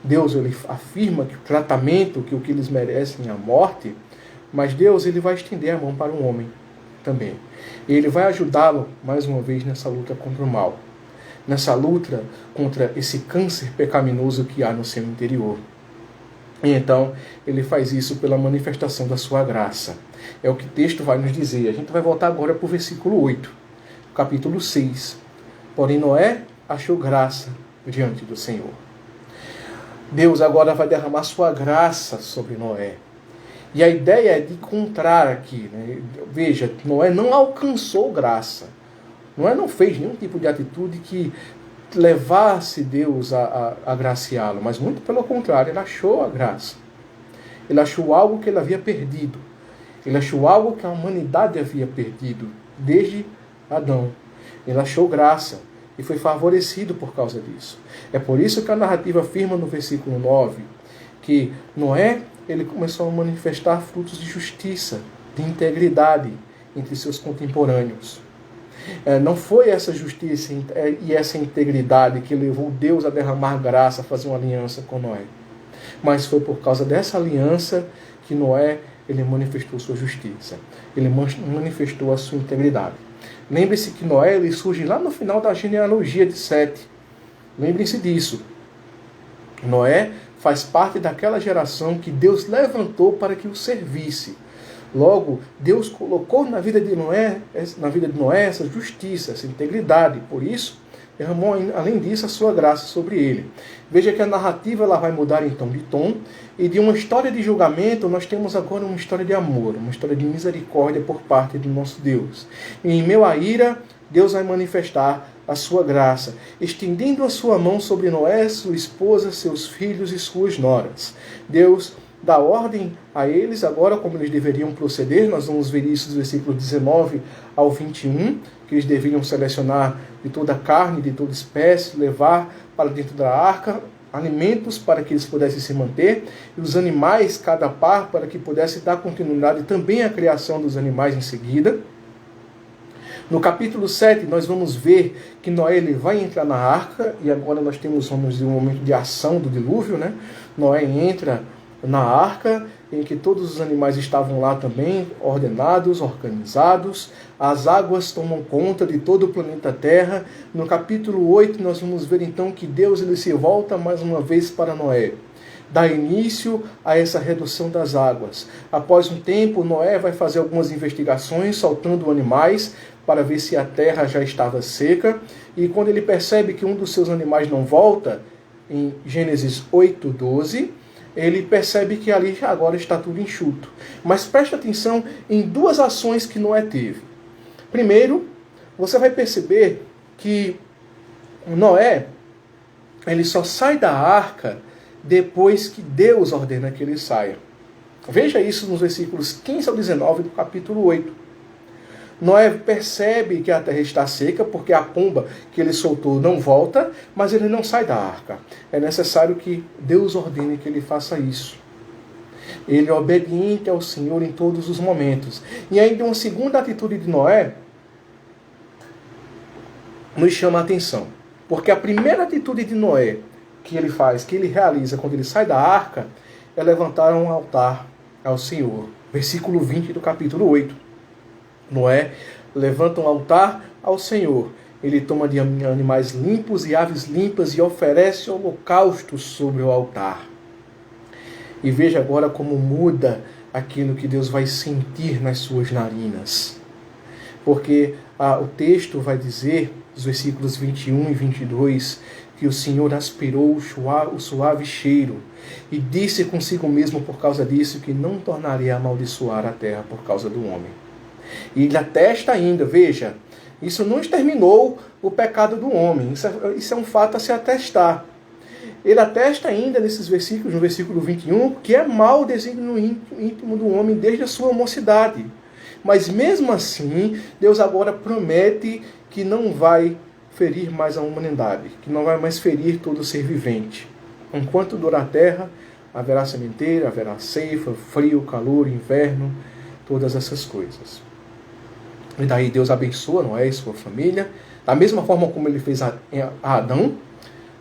Deus ele afirma que o tratamento, que o que eles merecem é a morte, mas Deus ele vai estender a mão para o homem também. Ele vai ajudá-lo mais uma vez nessa luta contra o mal, nessa luta contra esse câncer pecaminoso que há no seu interior. E então ele faz isso pela manifestação da sua graça. É o que o texto vai nos dizer. A gente vai voltar agora para o versículo 8, capítulo 6. Porém Noé achou graça diante do Senhor. Deus agora vai derramar sua graça sobre Noé. E a ideia é de encontrar aqui, né? Veja, Noé não alcançou graça. Noé não fez nenhum tipo de atitude que levasse Deus a agraciá-lo, mas muito pelo contrário, ele achou a graça. Ele achou algo que ele havia perdido. Ele achou algo que a humanidade havia perdido desde Adão. Ele achou graça e foi favorecido por causa disso. É por isso que a narrativa afirma no versículo 9 que Noé ele começou a manifestar frutos de justiça, de integridade entre seus contemporâneos. Não foi essa justiça e essa integridade que levou Deus a derramar graça, a fazer uma aliança com Noé. Mas foi por causa dessa aliança que Noé ele manifestou sua justiça. Ele manifestou a sua integridade. Lembre-se que Noé ele surge lá no final da genealogia de Sete. Lembrem-se disso. Noé faz parte daquela geração que Deus levantou para que o servisse. Logo, Deus colocou na vida de Noé essa justiça, essa integridade. Por isso, derramou, além disso, a sua graça sobre ele. Veja que a narrativa ela vai mudar então de tom. E de uma história de julgamento, nós temos agora uma história de amor, uma história de misericórdia por parte do nosso Deus. E em meio à ira, Deus vai manifestar a sua graça, estendendo a sua mão sobre Noé, sua esposa, seus filhos e suas noras. Deus dá ordem a eles agora como eles deveriam proceder. Nós vamos ver isso dos versículos 19 ao 21, que eles deveriam selecionar de toda a carne, de toda espécie, levar para dentro da arca alimentos para que eles pudessem se manter, e os animais, cada par, para que pudesse dar continuidade também à criação dos animais em seguida. No capítulo 7, nós vamos ver que Noé ele vai entrar na arca, e agora nós temos um momento de ação do dilúvio, né? Noé entra na arca, em que todos os animais estavam lá também, ordenados, organizados. As águas tomam conta de todo o planeta Terra. No capítulo 8, nós vamos ver então que Deus ele se volta mais uma vez para Noé. Dá início a essa redução das águas. Após um tempo, Noé vai fazer algumas investigações, soltando animais, para ver se a terra já estava seca. E quando ele percebe que um dos seus animais não volta, em Gênesis 8:12, ele percebe que ali já agora está tudo enxuto. Mas preste atenção em duas ações que Noé teve. Primeiro, você vai perceber que Noé ele só sai da arca depois que Deus ordena que ele saia. Veja isso nos versículos 15 ao 19 do capítulo 8. Noé percebe que a terra está seca, porque a pomba que ele soltou não volta, mas ele não sai da arca. É necessário que Deus ordene que ele faça isso. Ele é obediente ao Senhor em todos os momentos. E ainda uma segunda atitude de Noé nos chama a atenção. Porque a primeira atitude de Noé que ele faz, que ele realiza quando ele sai da arca, é levantar um altar ao Senhor. Versículo 20 do capítulo 8. Noé levanta um altar ao Senhor. Ele toma de animais limpos e aves limpas e oferece holocaustos sobre o altar. E veja agora como muda aquilo que Deus vai sentir nas suas narinas. Porque o texto vai dizer, os versículos 21 e 22, que o Senhor aspirou o suave cheiro e disse consigo mesmo por causa disso que não tornaria a amaldiçoar a terra por causa do homem. E ele atesta ainda, veja, isso não exterminou o pecado do homem, isso é um fato a se atestar. Ele atesta ainda nesses versículos, no versículo 21, que é mau o desígnio íntimo do homem desde a sua mocidade. Mas mesmo assim, Deus agora promete que não vai ferir mais a humanidade, que não vai mais ferir todo ser vivente. Enquanto durar a terra, haverá sementeira, haverá ceifa, frio, calor, inverno, todas essas coisas. E daí Deus abençoa Noé e sua família, da mesma forma como ele fez a Adão,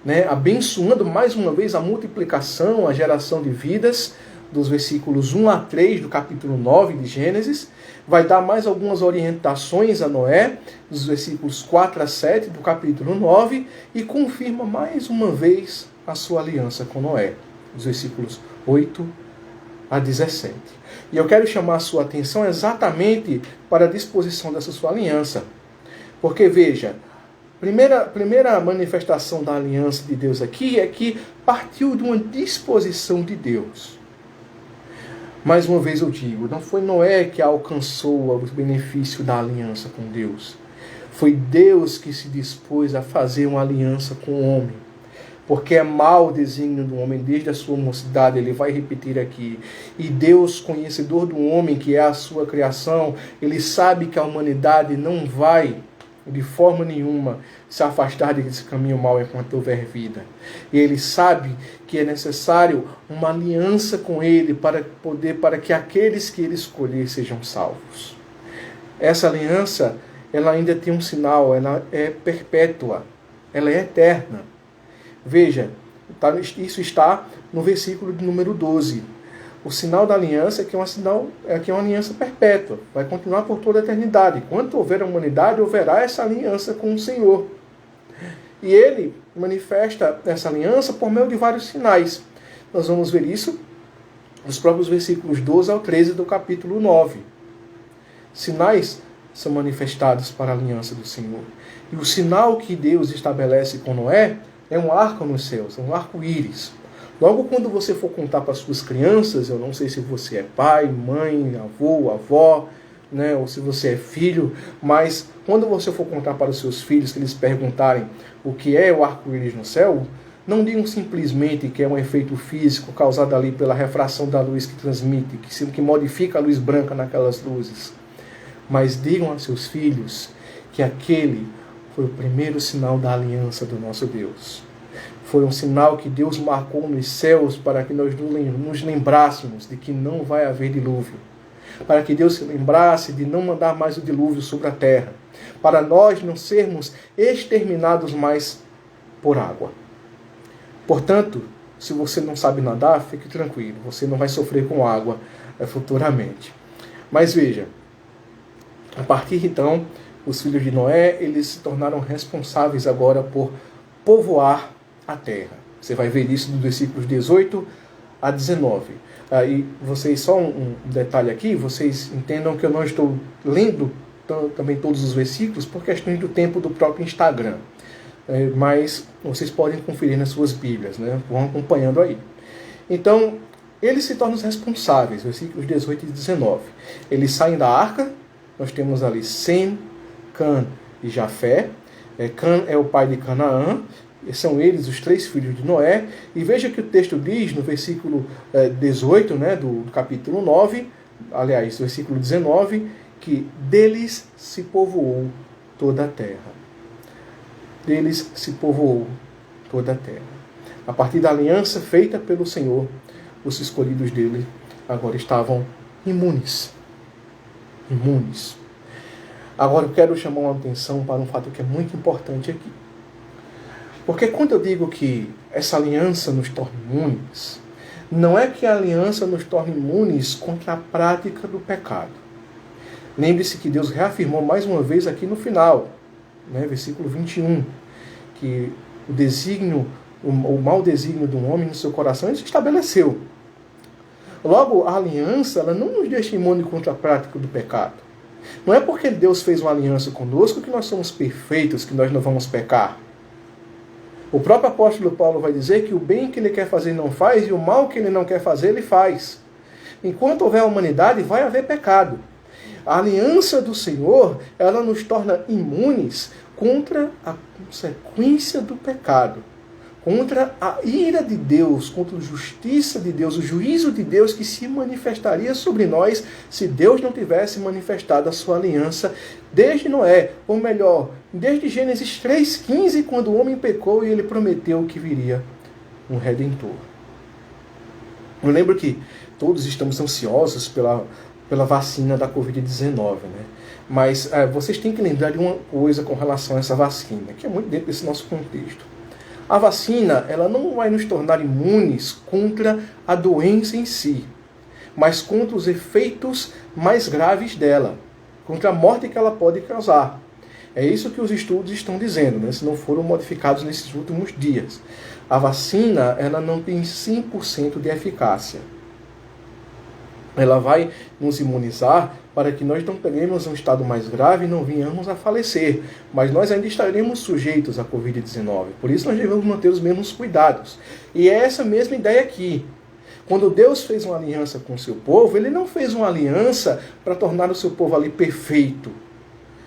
né, abençoando mais uma vez a multiplicação, a geração de vidas, dos versículos 1 a 3 do capítulo 9 de Gênesis. Vai dar mais algumas orientações a Noé, dos versículos 4 a 7 do capítulo 9, e confirma mais uma vez a sua aliança com Noé, dos versículos 8 a 17. E eu quero chamar a sua atenção exatamente para a disposição dessa sua aliança. Porque, veja, primeira manifestação da aliança de Deus aqui é que partiu de uma disposição de Deus. Mais uma vez eu digo, não foi Noé que alcançou o benefício da aliança com Deus. Foi Deus que se dispôs a fazer uma aliança com o homem. Porque é mau o desígnio do homem desde a sua mocidade, ele vai repetir aqui. E Deus, conhecedor do homem, que é a sua criação, ele sabe que a humanidade não vai, de forma nenhuma, se afastar desse caminho mau enquanto houver vida. E ele sabe que é necessário uma aliança com ele para que aqueles que ele escolher sejam salvos. Essa aliança, ela ainda tem um sinal, ela é perpétua, ela é eterna. Veja, isso está no versículo de número 12. O sinal da aliança é que é uma aliança perpétua. Vai continuar por toda a eternidade. Enquanto houver a humanidade, haverá essa aliança com o Senhor. E ele manifesta essa aliança por meio de vários sinais. Nós vamos ver isso nos próprios versículos 12 ao 13 do capítulo 9. Sinais são manifestados para a aliança do Senhor. E o sinal que Deus estabelece com Noé é um arco nos céus, é um arco-íris. Logo quando você for contar para as suas crianças, eu não sei se você é pai, mãe, avô, avó, né, ou se você é filho, mas quando você for contar para os seus filhos, que eles perguntarem o que é o arco-íris no céu, não digam simplesmente que é um efeito físico causado ali pela refração da luz que transmite, que modifica a luz branca naquelas luzes. Mas digam a seus filhos que aquele foi o primeiro sinal da aliança do nosso Deus. Foi um sinal que Deus marcou nos céus para que nós nos lembrássemos de que não vai haver dilúvio. Para que Deus se lembrasse de não mandar mais o dilúvio sobre a terra. Para nós não sermos exterminados mais por água. Portanto, se você não sabe nadar, fique tranquilo. Você não vai sofrer com água futuramente. Mas veja, a partir então, os filhos de Noé, eles se tornaram responsáveis agora por povoar a terra. Você vai ver isso dos versículos 18 a 19. E vocês, só um detalhe aqui, vocês entendam que eu não estou lendo também todos os versículos por questões do tempo do próprio Instagram. Mas vocês podem conferir nas suas Bíblias, né? Vão acompanhando aí. Então, eles se tornam os responsáveis, versículos 18 e 19. Eles saem da arca, nós temos ali Sem, Cã e Jafé. Cã é o pai de Canaã. São eles os 3 filhos de Noé. E veja que o texto diz no versículo 18, né, do capítulo 9, aliás, versículo 19, que deles se povoou toda a terra. Deles se povoou toda a terra. A partir da aliança feita pelo Senhor, os escolhidos dele agora estavam imunes. Imunes. Agora eu quero chamar uma atenção para um fato que é muito importante aqui. Porque quando eu digo que essa aliança nos torna imunes, não é que a aliança nos torne imunes contra a prática do pecado. Lembre-se que Deus reafirmou mais uma vez aqui no final, né, versículo 21, que o mau desígnio do homem no seu coração ele se estabeleceu. Logo, a aliança ela não nos deixa imunes contra a prática do pecado. Não é porque Deus fez uma aliança conosco que nós somos perfeitos, que nós não vamos pecar. O próprio apóstolo Paulo vai dizer que o bem que ele quer fazer não faz e o mal que ele não quer fazer ele faz. Enquanto houver humanidade, vai haver pecado. A aliança do Senhor, ela nos torna imunes contra a consequência do pecado, contra a ira de Deus, contra a justiça de Deus, o juízo de Deus que se manifestaria sobre nós se Deus não tivesse manifestado a sua aliança desde Noé, ou melhor, desde Gênesis 3,15, quando o homem pecou e ele prometeu que viria um Redentor. Eu lembro que todos estamos ansiosos pela vacina da Covid-19, né? Mas vocês têm que lembrar de uma coisa com relação a essa vacina, que é muito dentro desse nosso contexto. A vacina, ela não vai nos tornar imunes contra a doença em si, mas contra os efeitos mais graves dela, contra a morte que ela pode causar. É isso que os estudos estão dizendo, né? Se não foram modificados nesses últimos dias. A vacina, ela não tem 100% de eficácia. Ela vai nos imunizar para que nós não peguemos um estado mais grave e não venhamos a falecer. Mas nós ainda estaremos sujeitos à Covid-19. Por isso nós devemos manter os mesmos cuidados. E é essa mesma ideia aqui. Quando Deus fez uma aliança com o seu povo, Ele não fez uma aliança para tornar o seu povo ali perfeito.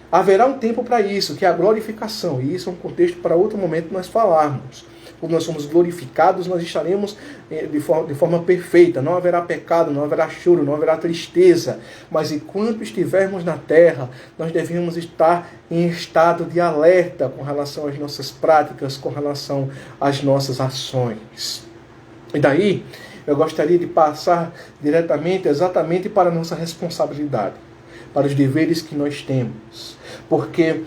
Haverá um tempo para isso, que é a glorificação. E isso é um contexto para outro momento nós falarmos. Quando nós somos glorificados, nós estaremos de forma perfeita. Não haverá pecado, não haverá choro, não haverá tristeza. Mas enquanto estivermos na terra, nós devemos estar em estado de alerta com relação às nossas práticas, com relação às nossas ações. E daí, eu gostaria de passar diretamente, exatamente para a nossa responsabilidade, para os deveres que nós temos. Porque,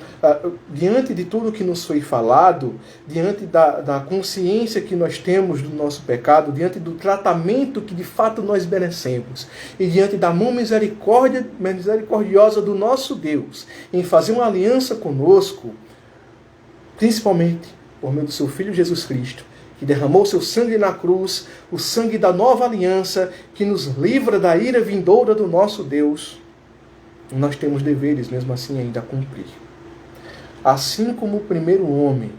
diante de tudo que nos foi falado, diante da consciência que nós temos do nosso pecado, diante do tratamento que de fato nós merecemos, e diante da mão misericordiosa do nosso Deus, em fazer uma aliança conosco, principalmente por meio do seu Filho Jesus Cristo, que derramou seu sangue na cruz, o sangue da nova aliança, que nos livra da ira vindoura do nosso Deus, nós temos deveres, mesmo assim, ainda a cumprir. Assim como o primeiro homem,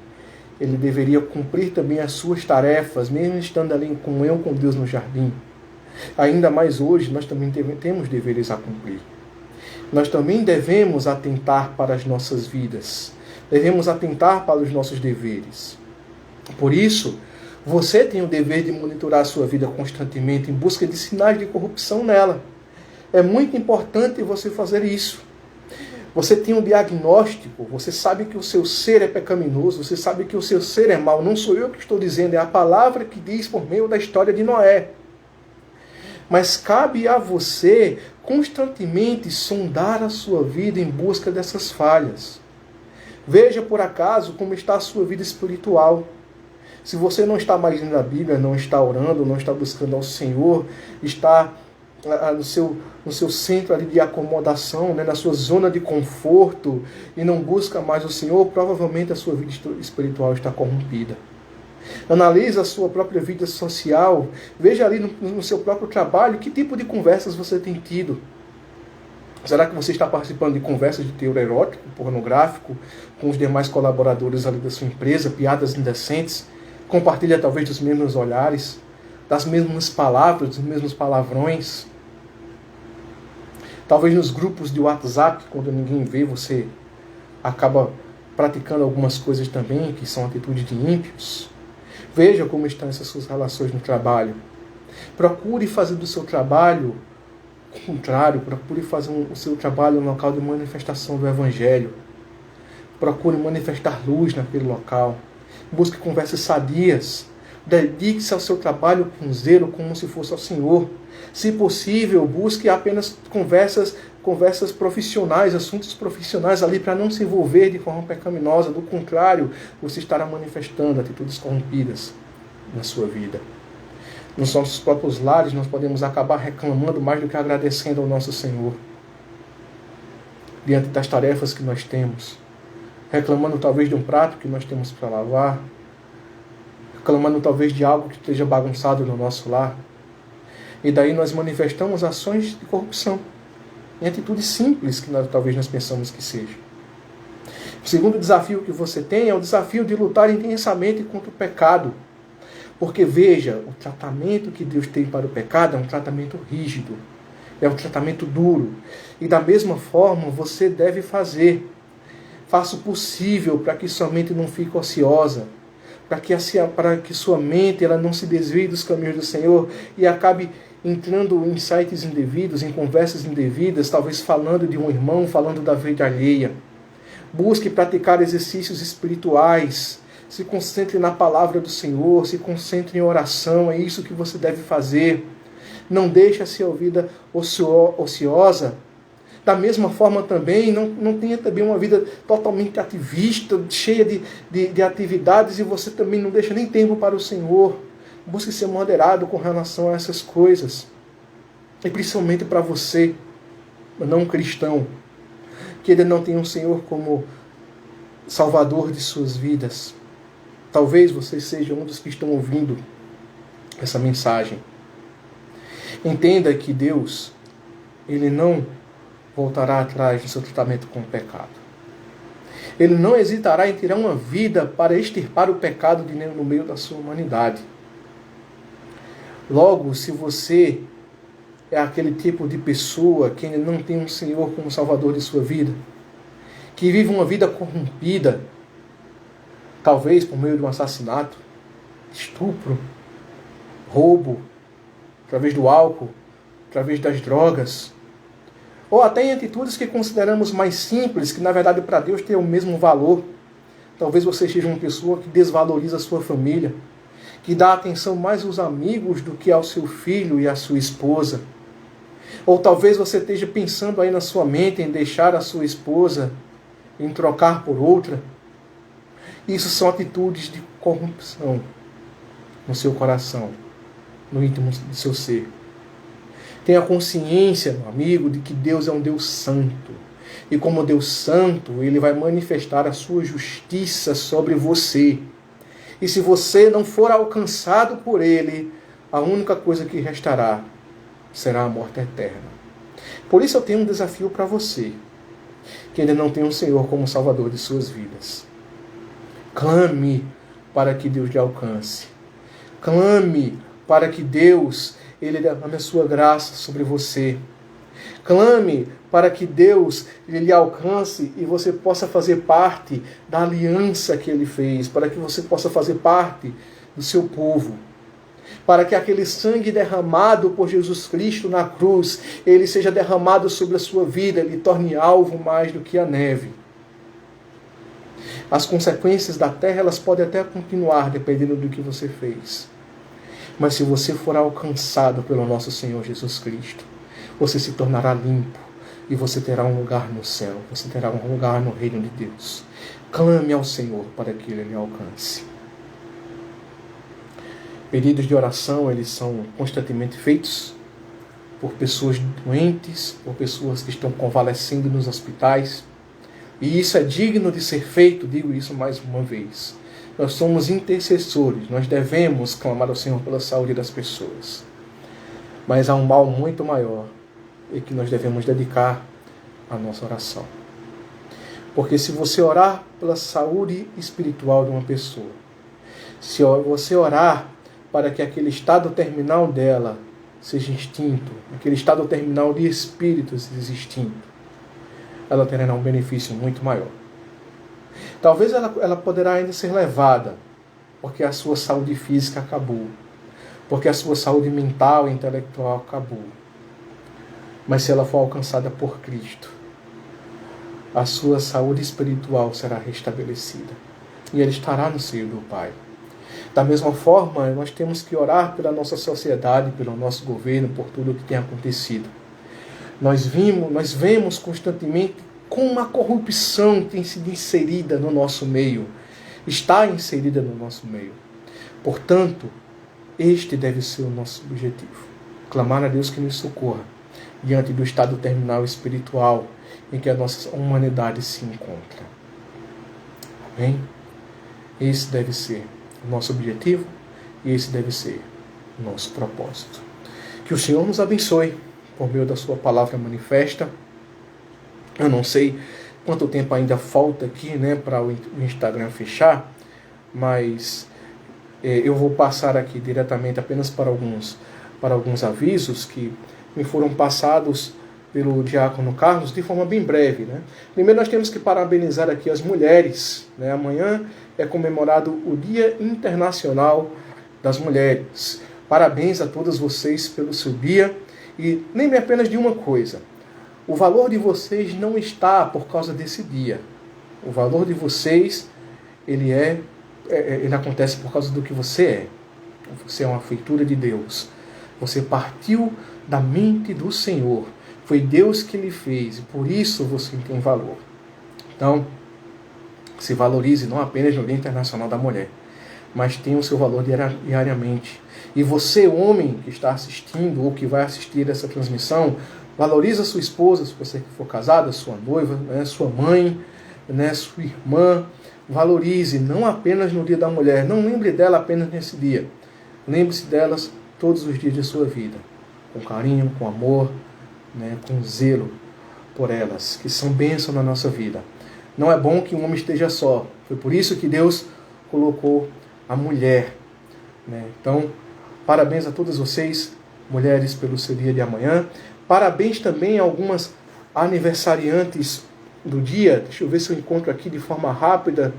ele deveria cumprir também as suas tarefas, mesmo estando ali em comunhão com Deus no jardim. Ainda mais hoje, nós também temos deveres a cumprir. Nós também devemos atentar para as nossas vidas. Devemos atentar para os nossos deveres. Por isso, você tem o dever de monitorar a sua vida constantemente em busca de sinais de corrupção nela. É muito importante você fazer isso. Você tem um diagnóstico, você sabe que o seu ser é pecaminoso, você sabe que o seu ser é mau. Não sou eu que estou dizendo, é a palavra que diz por meio da história de Noé. Mas cabe a você constantemente sondar a sua vida em busca dessas falhas. Veja por acaso como está a sua vida espiritual. Se você não está mais lendo a Bíblia, não está orando, não está buscando ao Senhor, está no seu centro ali de acomodação, né, na sua zona de conforto, e não busca mais o Senhor, provavelmente a sua vida espiritual está corrompida. Analise a sua própria vida social, veja ali no seu próprio trabalho que tipo de conversas você tem tido. Será que você está participando de conversas de teor erótico, pornográfico, com os demais colaboradores ali da sua empresa, piadas indecentes? Compartilha talvez dos mesmos olhares, das mesmas palavras, dos mesmos palavrões. Talvez nos grupos de WhatsApp, quando ninguém vê, você acaba praticando algumas coisas também, que são atitudes de ímpios. Veja como estão essas suas relações no trabalho. Procure fazer do seu trabalho o contrário, procure fazer o seu trabalho um local de manifestação do Evangelho. Procure manifestar luz naquele local. Busque conversas sadias. Dedique-se ao seu trabalho com zelo, como se fosse ao Senhor. Se possível, busque apenas conversas profissionais, assuntos profissionais ali, para não se envolver de forma pecaminosa. Do contrário, você estará manifestando atitudes corrompidas na sua vida. Nos nossos próprios lares, nós podemos acabar reclamando mais do que agradecendo ao nosso Senhor. Diante das tarefas que nós temos. Reclamando talvez de um prato que nós temos para lavar. Reclamando talvez de algo que esteja bagunçado no nosso lar. E daí nós manifestamos ações de corrupção. Em atitudes simples que talvez nós pensamos que seja. O segundo desafio que você tem é o desafio de lutar intensamente contra o pecado. Porque veja, o tratamento que Deus tem para o pecado é um tratamento rígido. É um tratamento duro. E da mesma forma você deve fazer. Faça o possível para que sua mente não fique ociosa. para que sua mente ela não se desvie dos caminhos do Senhor e acabe entrando em sites indevidos, em conversas indevidas, talvez falando de um irmão, falando da vida alheia. Busque praticar exercícios espirituais. Se concentre na palavra do Senhor, se concentre em oração, é isso que você deve fazer. Não deixe a sua vida ociosa. Da mesma forma também, não tenha também uma vida totalmente ativista, cheia de atividades, e você também não deixa nem tempo para o Senhor. Busque ser moderado com relação a essas coisas. E principalmente para você, não cristão, que ainda não tem o Senhor como Salvador de suas vidas. Talvez você seja um dos que estão ouvindo essa mensagem. Entenda que Deus, Ele não voltará atrás do seu tratamento com o pecado. Ele não hesitará em tirar uma vida para extirpar o pecado no meio da sua humanidade. Logo, se você é aquele tipo de pessoa que ainda não tem um Senhor como Salvador de sua vida, que vive uma vida corrompida, talvez por meio de um assassinato, estupro, roubo, através do álcool, através das drogas, ou até em atitudes que consideramos mais simples, que na verdade para Deus têm o mesmo valor. Talvez você seja uma pessoa que desvaloriza a sua família, que dá atenção mais aos amigos do que ao seu filho e à sua esposa. Ou talvez você esteja pensando aí na sua mente em deixar a sua esposa, em trocar por outra. Isso são atitudes de corrupção no seu coração, no íntimo do seu ser. Tenha consciência, meu amigo, de que Deus é um Deus santo. E como Deus santo, Ele vai manifestar a sua justiça sobre você. E se você não for alcançado por Ele, a única coisa que restará será a morte eterna. Por isso eu tenho um desafio para você, que ainda não tem um Senhor como Salvador de suas vidas. Clame para que Deus lhe alcance. Clame para que Deus Ele derrame a sua graça sobre você. Clame para que Deus lhe alcance e você possa fazer parte da aliança que Ele fez, para que você possa fazer parte do seu povo, para que aquele sangue derramado por Jesus Cristo na cruz, ele seja derramado sobre a sua vida, ele torne alvo mais do que a neve. As consequências da terra, elas podem até continuar, dependendo do que você fez. Mas se você for alcançado pelo nosso Senhor Jesus Cristo, você se tornará limpo e você terá um lugar no céu, você terá um lugar no reino de Deus. Clame ao Senhor para que Ele lhe alcance. Pedidos de oração, eles são constantemente feitos por pessoas doentes, por pessoas que estão convalescendo nos hospitais. E isso é digno de ser feito, digo isso mais uma vez. Nós somos intercessores, nós devemos clamar ao Senhor pela saúde das pessoas. Mas há um mal muito maior e que nós devemos dedicar à nossa oração. Porque se você orar pela saúde espiritual de uma pessoa, se você orar para que aquele estado terminal dela seja extinto, aquele estado terminal de espírito seja extinto, ela terá um benefício muito maior. Talvez ela poderá ainda ser levada, porque a sua saúde física acabou, porque a sua saúde mental e intelectual acabou. Mas se ela for alcançada por Cristo, a sua saúde espiritual será restabelecida e ela estará no seio do Pai. Da mesma forma, nós temos que orar pela nossa sociedade, pelo nosso governo, por tudo o que tem acontecido. Nós vemos constantemente como a corrupção tem sido inserida no nosso meio, está inserida no nosso meio. Portanto, este deve ser o nosso objetivo. Clamar a Deus que nos socorra diante do estado terminal espiritual em que a nossa humanidade se encontra. Amém? Esse deve ser o nosso objetivo e esse deve ser o nosso propósito. Que o Senhor nos abençoe por meio da sua palavra manifesta. Eu não sei quanto tempo ainda falta aqui, para o Instagram fechar, mas eu vou passar aqui diretamente apenas para alguns avisos que me foram passados pelo diácono Carlos de forma bem breve, né? Primeiro nós temos que parabenizar aqui as mulheres, né? Amanhã é comemorado o Dia Internacional das Mulheres. Parabéns a todas vocês pelo seu dia e lembre apenas de uma coisa: o valor de vocês não está por causa desse dia. O valor de vocês, ele acontece por causa do que você é. Você é uma feitura de Deus. Você partiu da mente do Senhor. Foi Deus que lhe fez, e por isso você tem valor. Então, se valorize não apenas no Dia Internacional da Mulher, mas tenha o seu valor diariamente. E você, homem que está assistindo ou que vai assistir essa transmissão, valorize a sua esposa, se você for casada, sua noiva, né, sua mãe, né, sua irmã. Valorize, não apenas no Dia da Mulher. Não lembre dela apenas nesse dia. Lembre-se delas todos os dias de sua vida. Com carinho, com amor, né, com zelo por elas, que são bênção na nossa vida. Não é bom que um homem esteja só. Foi por isso que Deus colocou a mulher, né? Então, parabéns a todas vocês, mulheres, pelo seu dia de amanhã. Parabéns também a algumas aniversariantes do dia. Deixa eu ver se eu encontro aqui de forma rápida,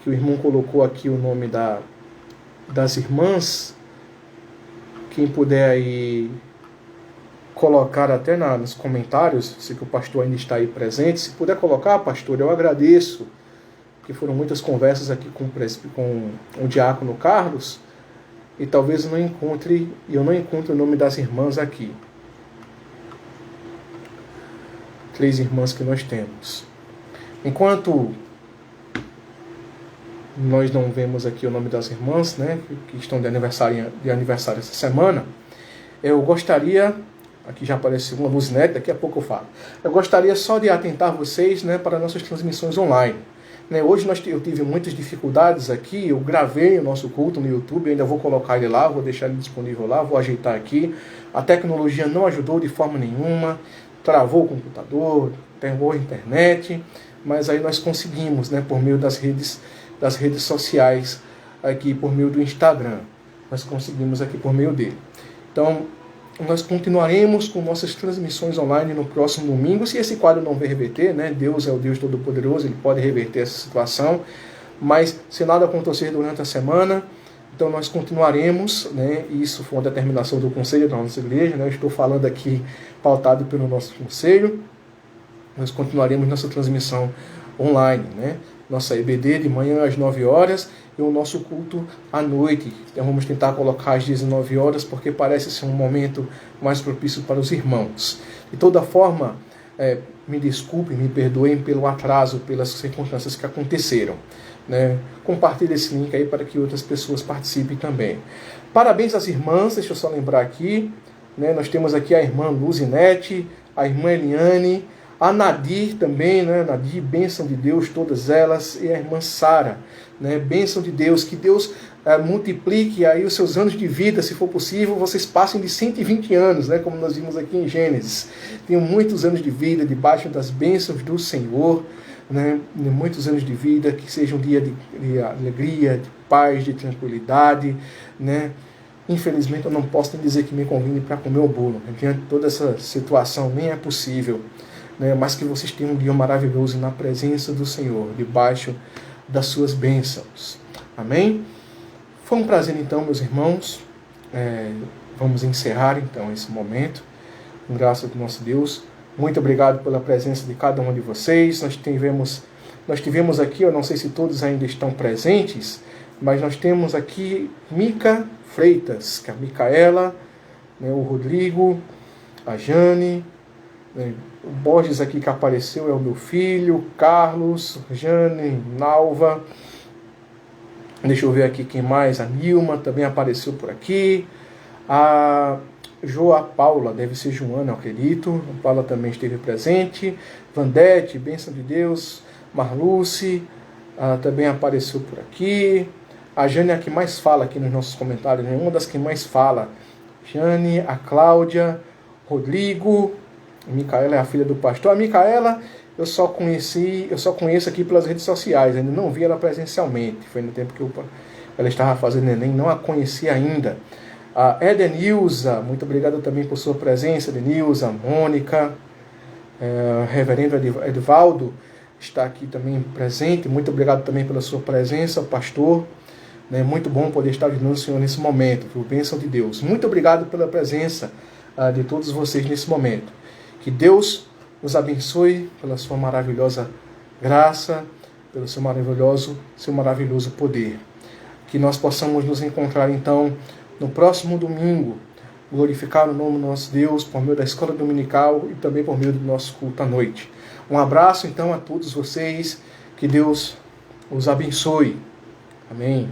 que o irmão colocou aqui o nome das irmãs. Quem puder aí colocar até nos comentários, sei que o pastor ainda está aí presente, se puder colocar, pastor, eu agradeço, que foram muitas conversas aqui com o diácono Carlos, e talvez eu não encontre o nome das irmãs aqui. 3 irmãs que nós temos. Enquanto nós não vemos aqui o nome das irmãs, né, que estão de aniversário essa semana, eu gostaria, aqui já apareceu uma luzinete, daqui a pouco eu falo, eu gostaria só de atentar vocês, né, para nossas transmissões online. Né, hoje eu tive muitas dificuldades aqui, eu gravei o nosso culto no YouTube, ainda vou colocar ele lá, vou deixar ele disponível lá, vou ajeitar aqui. A tecnologia não ajudou de forma nenhuma, travou o computador, travou a internet, mas aí nós conseguimos, né, por meio das redes sociais, aqui por meio do Instagram, nós conseguimos aqui por meio dele. Então, nós continuaremos com nossas transmissões online no próximo domingo, se esse quadro não reverter, né, Deus é o Deus Todo-Poderoso, Ele pode reverter essa situação, mas se nada acontecer durante a semana, então nós continuaremos, né, e isso foi uma determinação do conselho da nossa igreja, né, eu estou falando aqui pautado pelo nosso conselho, nós continuaremos nossa transmissão online, né, nossa EBD de manhã às 9 horas e o nosso culto à noite. Então vamos tentar colocar às 19 horas, porque parece ser um momento mais propício para os irmãos. De toda forma, me desculpem, me perdoem pelo atraso, pelas circunstâncias que aconteceram. Né? Compartilhe esse link aí para que outras pessoas participem também. Parabéns às irmãs, deixa eu só lembrar aqui. Né? Nós temos aqui a irmã Luzinete, a irmã Eliane, a Nadir também, né? Nadir, bênção de Deus, todas elas, e a irmã Sara, né? Bênção de Deus, que Deus multiplique aí os seus anos de vida, se for possível, vocês passem de 120 anos, né? Como nós vimos aqui em Gênesis. Tenham muitos anos de vida debaixo das bênçãos do Senhor, né? Muitos anos de vida, que seja um dia de alegria, de paz, de tranquilidade, né? Infelizmente eu não posso nem dizer que me convide para comer o bolo, né? Diante de toda essa situação, nem é possível. Né, mas que vocês tenham um dia maravilhoso na presença do Senhor, debaixo das suas bênçãos. Amém? Foi um prazer então, meus irmãos. Vamos encerrar então esse momento, com graça do nosso Deus. Muito obrigado pela presença de cada um de vocês. Nós tivemos aqui, eu não sei se todos ainda estão presentes, mas nós temos aqui Mica Freitas, que é a Micaela, né, o Rodrigo, a Jane, o Borges aqui que apareceu é o meu filho, Carlos, Jane, Nalva. Deixa eu ver aqui quem mais. A Nilma também apareceu por aqui. A Joa Paula, deve ser Joana, eu acredito. A Paula também esteve presente. Vandete, bênção de Deus. Marluce também apareceu por aqui. A Jane é a que mais fala aqui nos nossos comentários, né? Uma das que mais fala. Jane, a Cláudia, Rodrigo. A Micaela é a filha do pastor. A Micaela eu só conheço aqui pelas redes sociais, ainda não vi ela presencialmente. Foi no tempo que ela estava fazendo Enem, não a conheci ainda. A Edenilza, muito obrigado também por sua presença, Edenilza, Mônica, Reverendo Edivaldo está aqui também presente. Muito obrigado também pela sua presença, pastor. Muito bom poder estar de novo, Senhor, nesse momento, por bênção de Deus. Muito obrigado pela presença de todos vocês nesse momento. Que Deus os abençoe pela sua maravilhosa graça, pelo seu maravilhoso poder. Que nós possamos nos encontrar, então, no próximo domingo, glorificar o nome do nosso Deus por meio da escola dominical e também por meio do nosso culto à noite. Um abraço, então, a todos vocês. Que Deus os abençoe. Amém.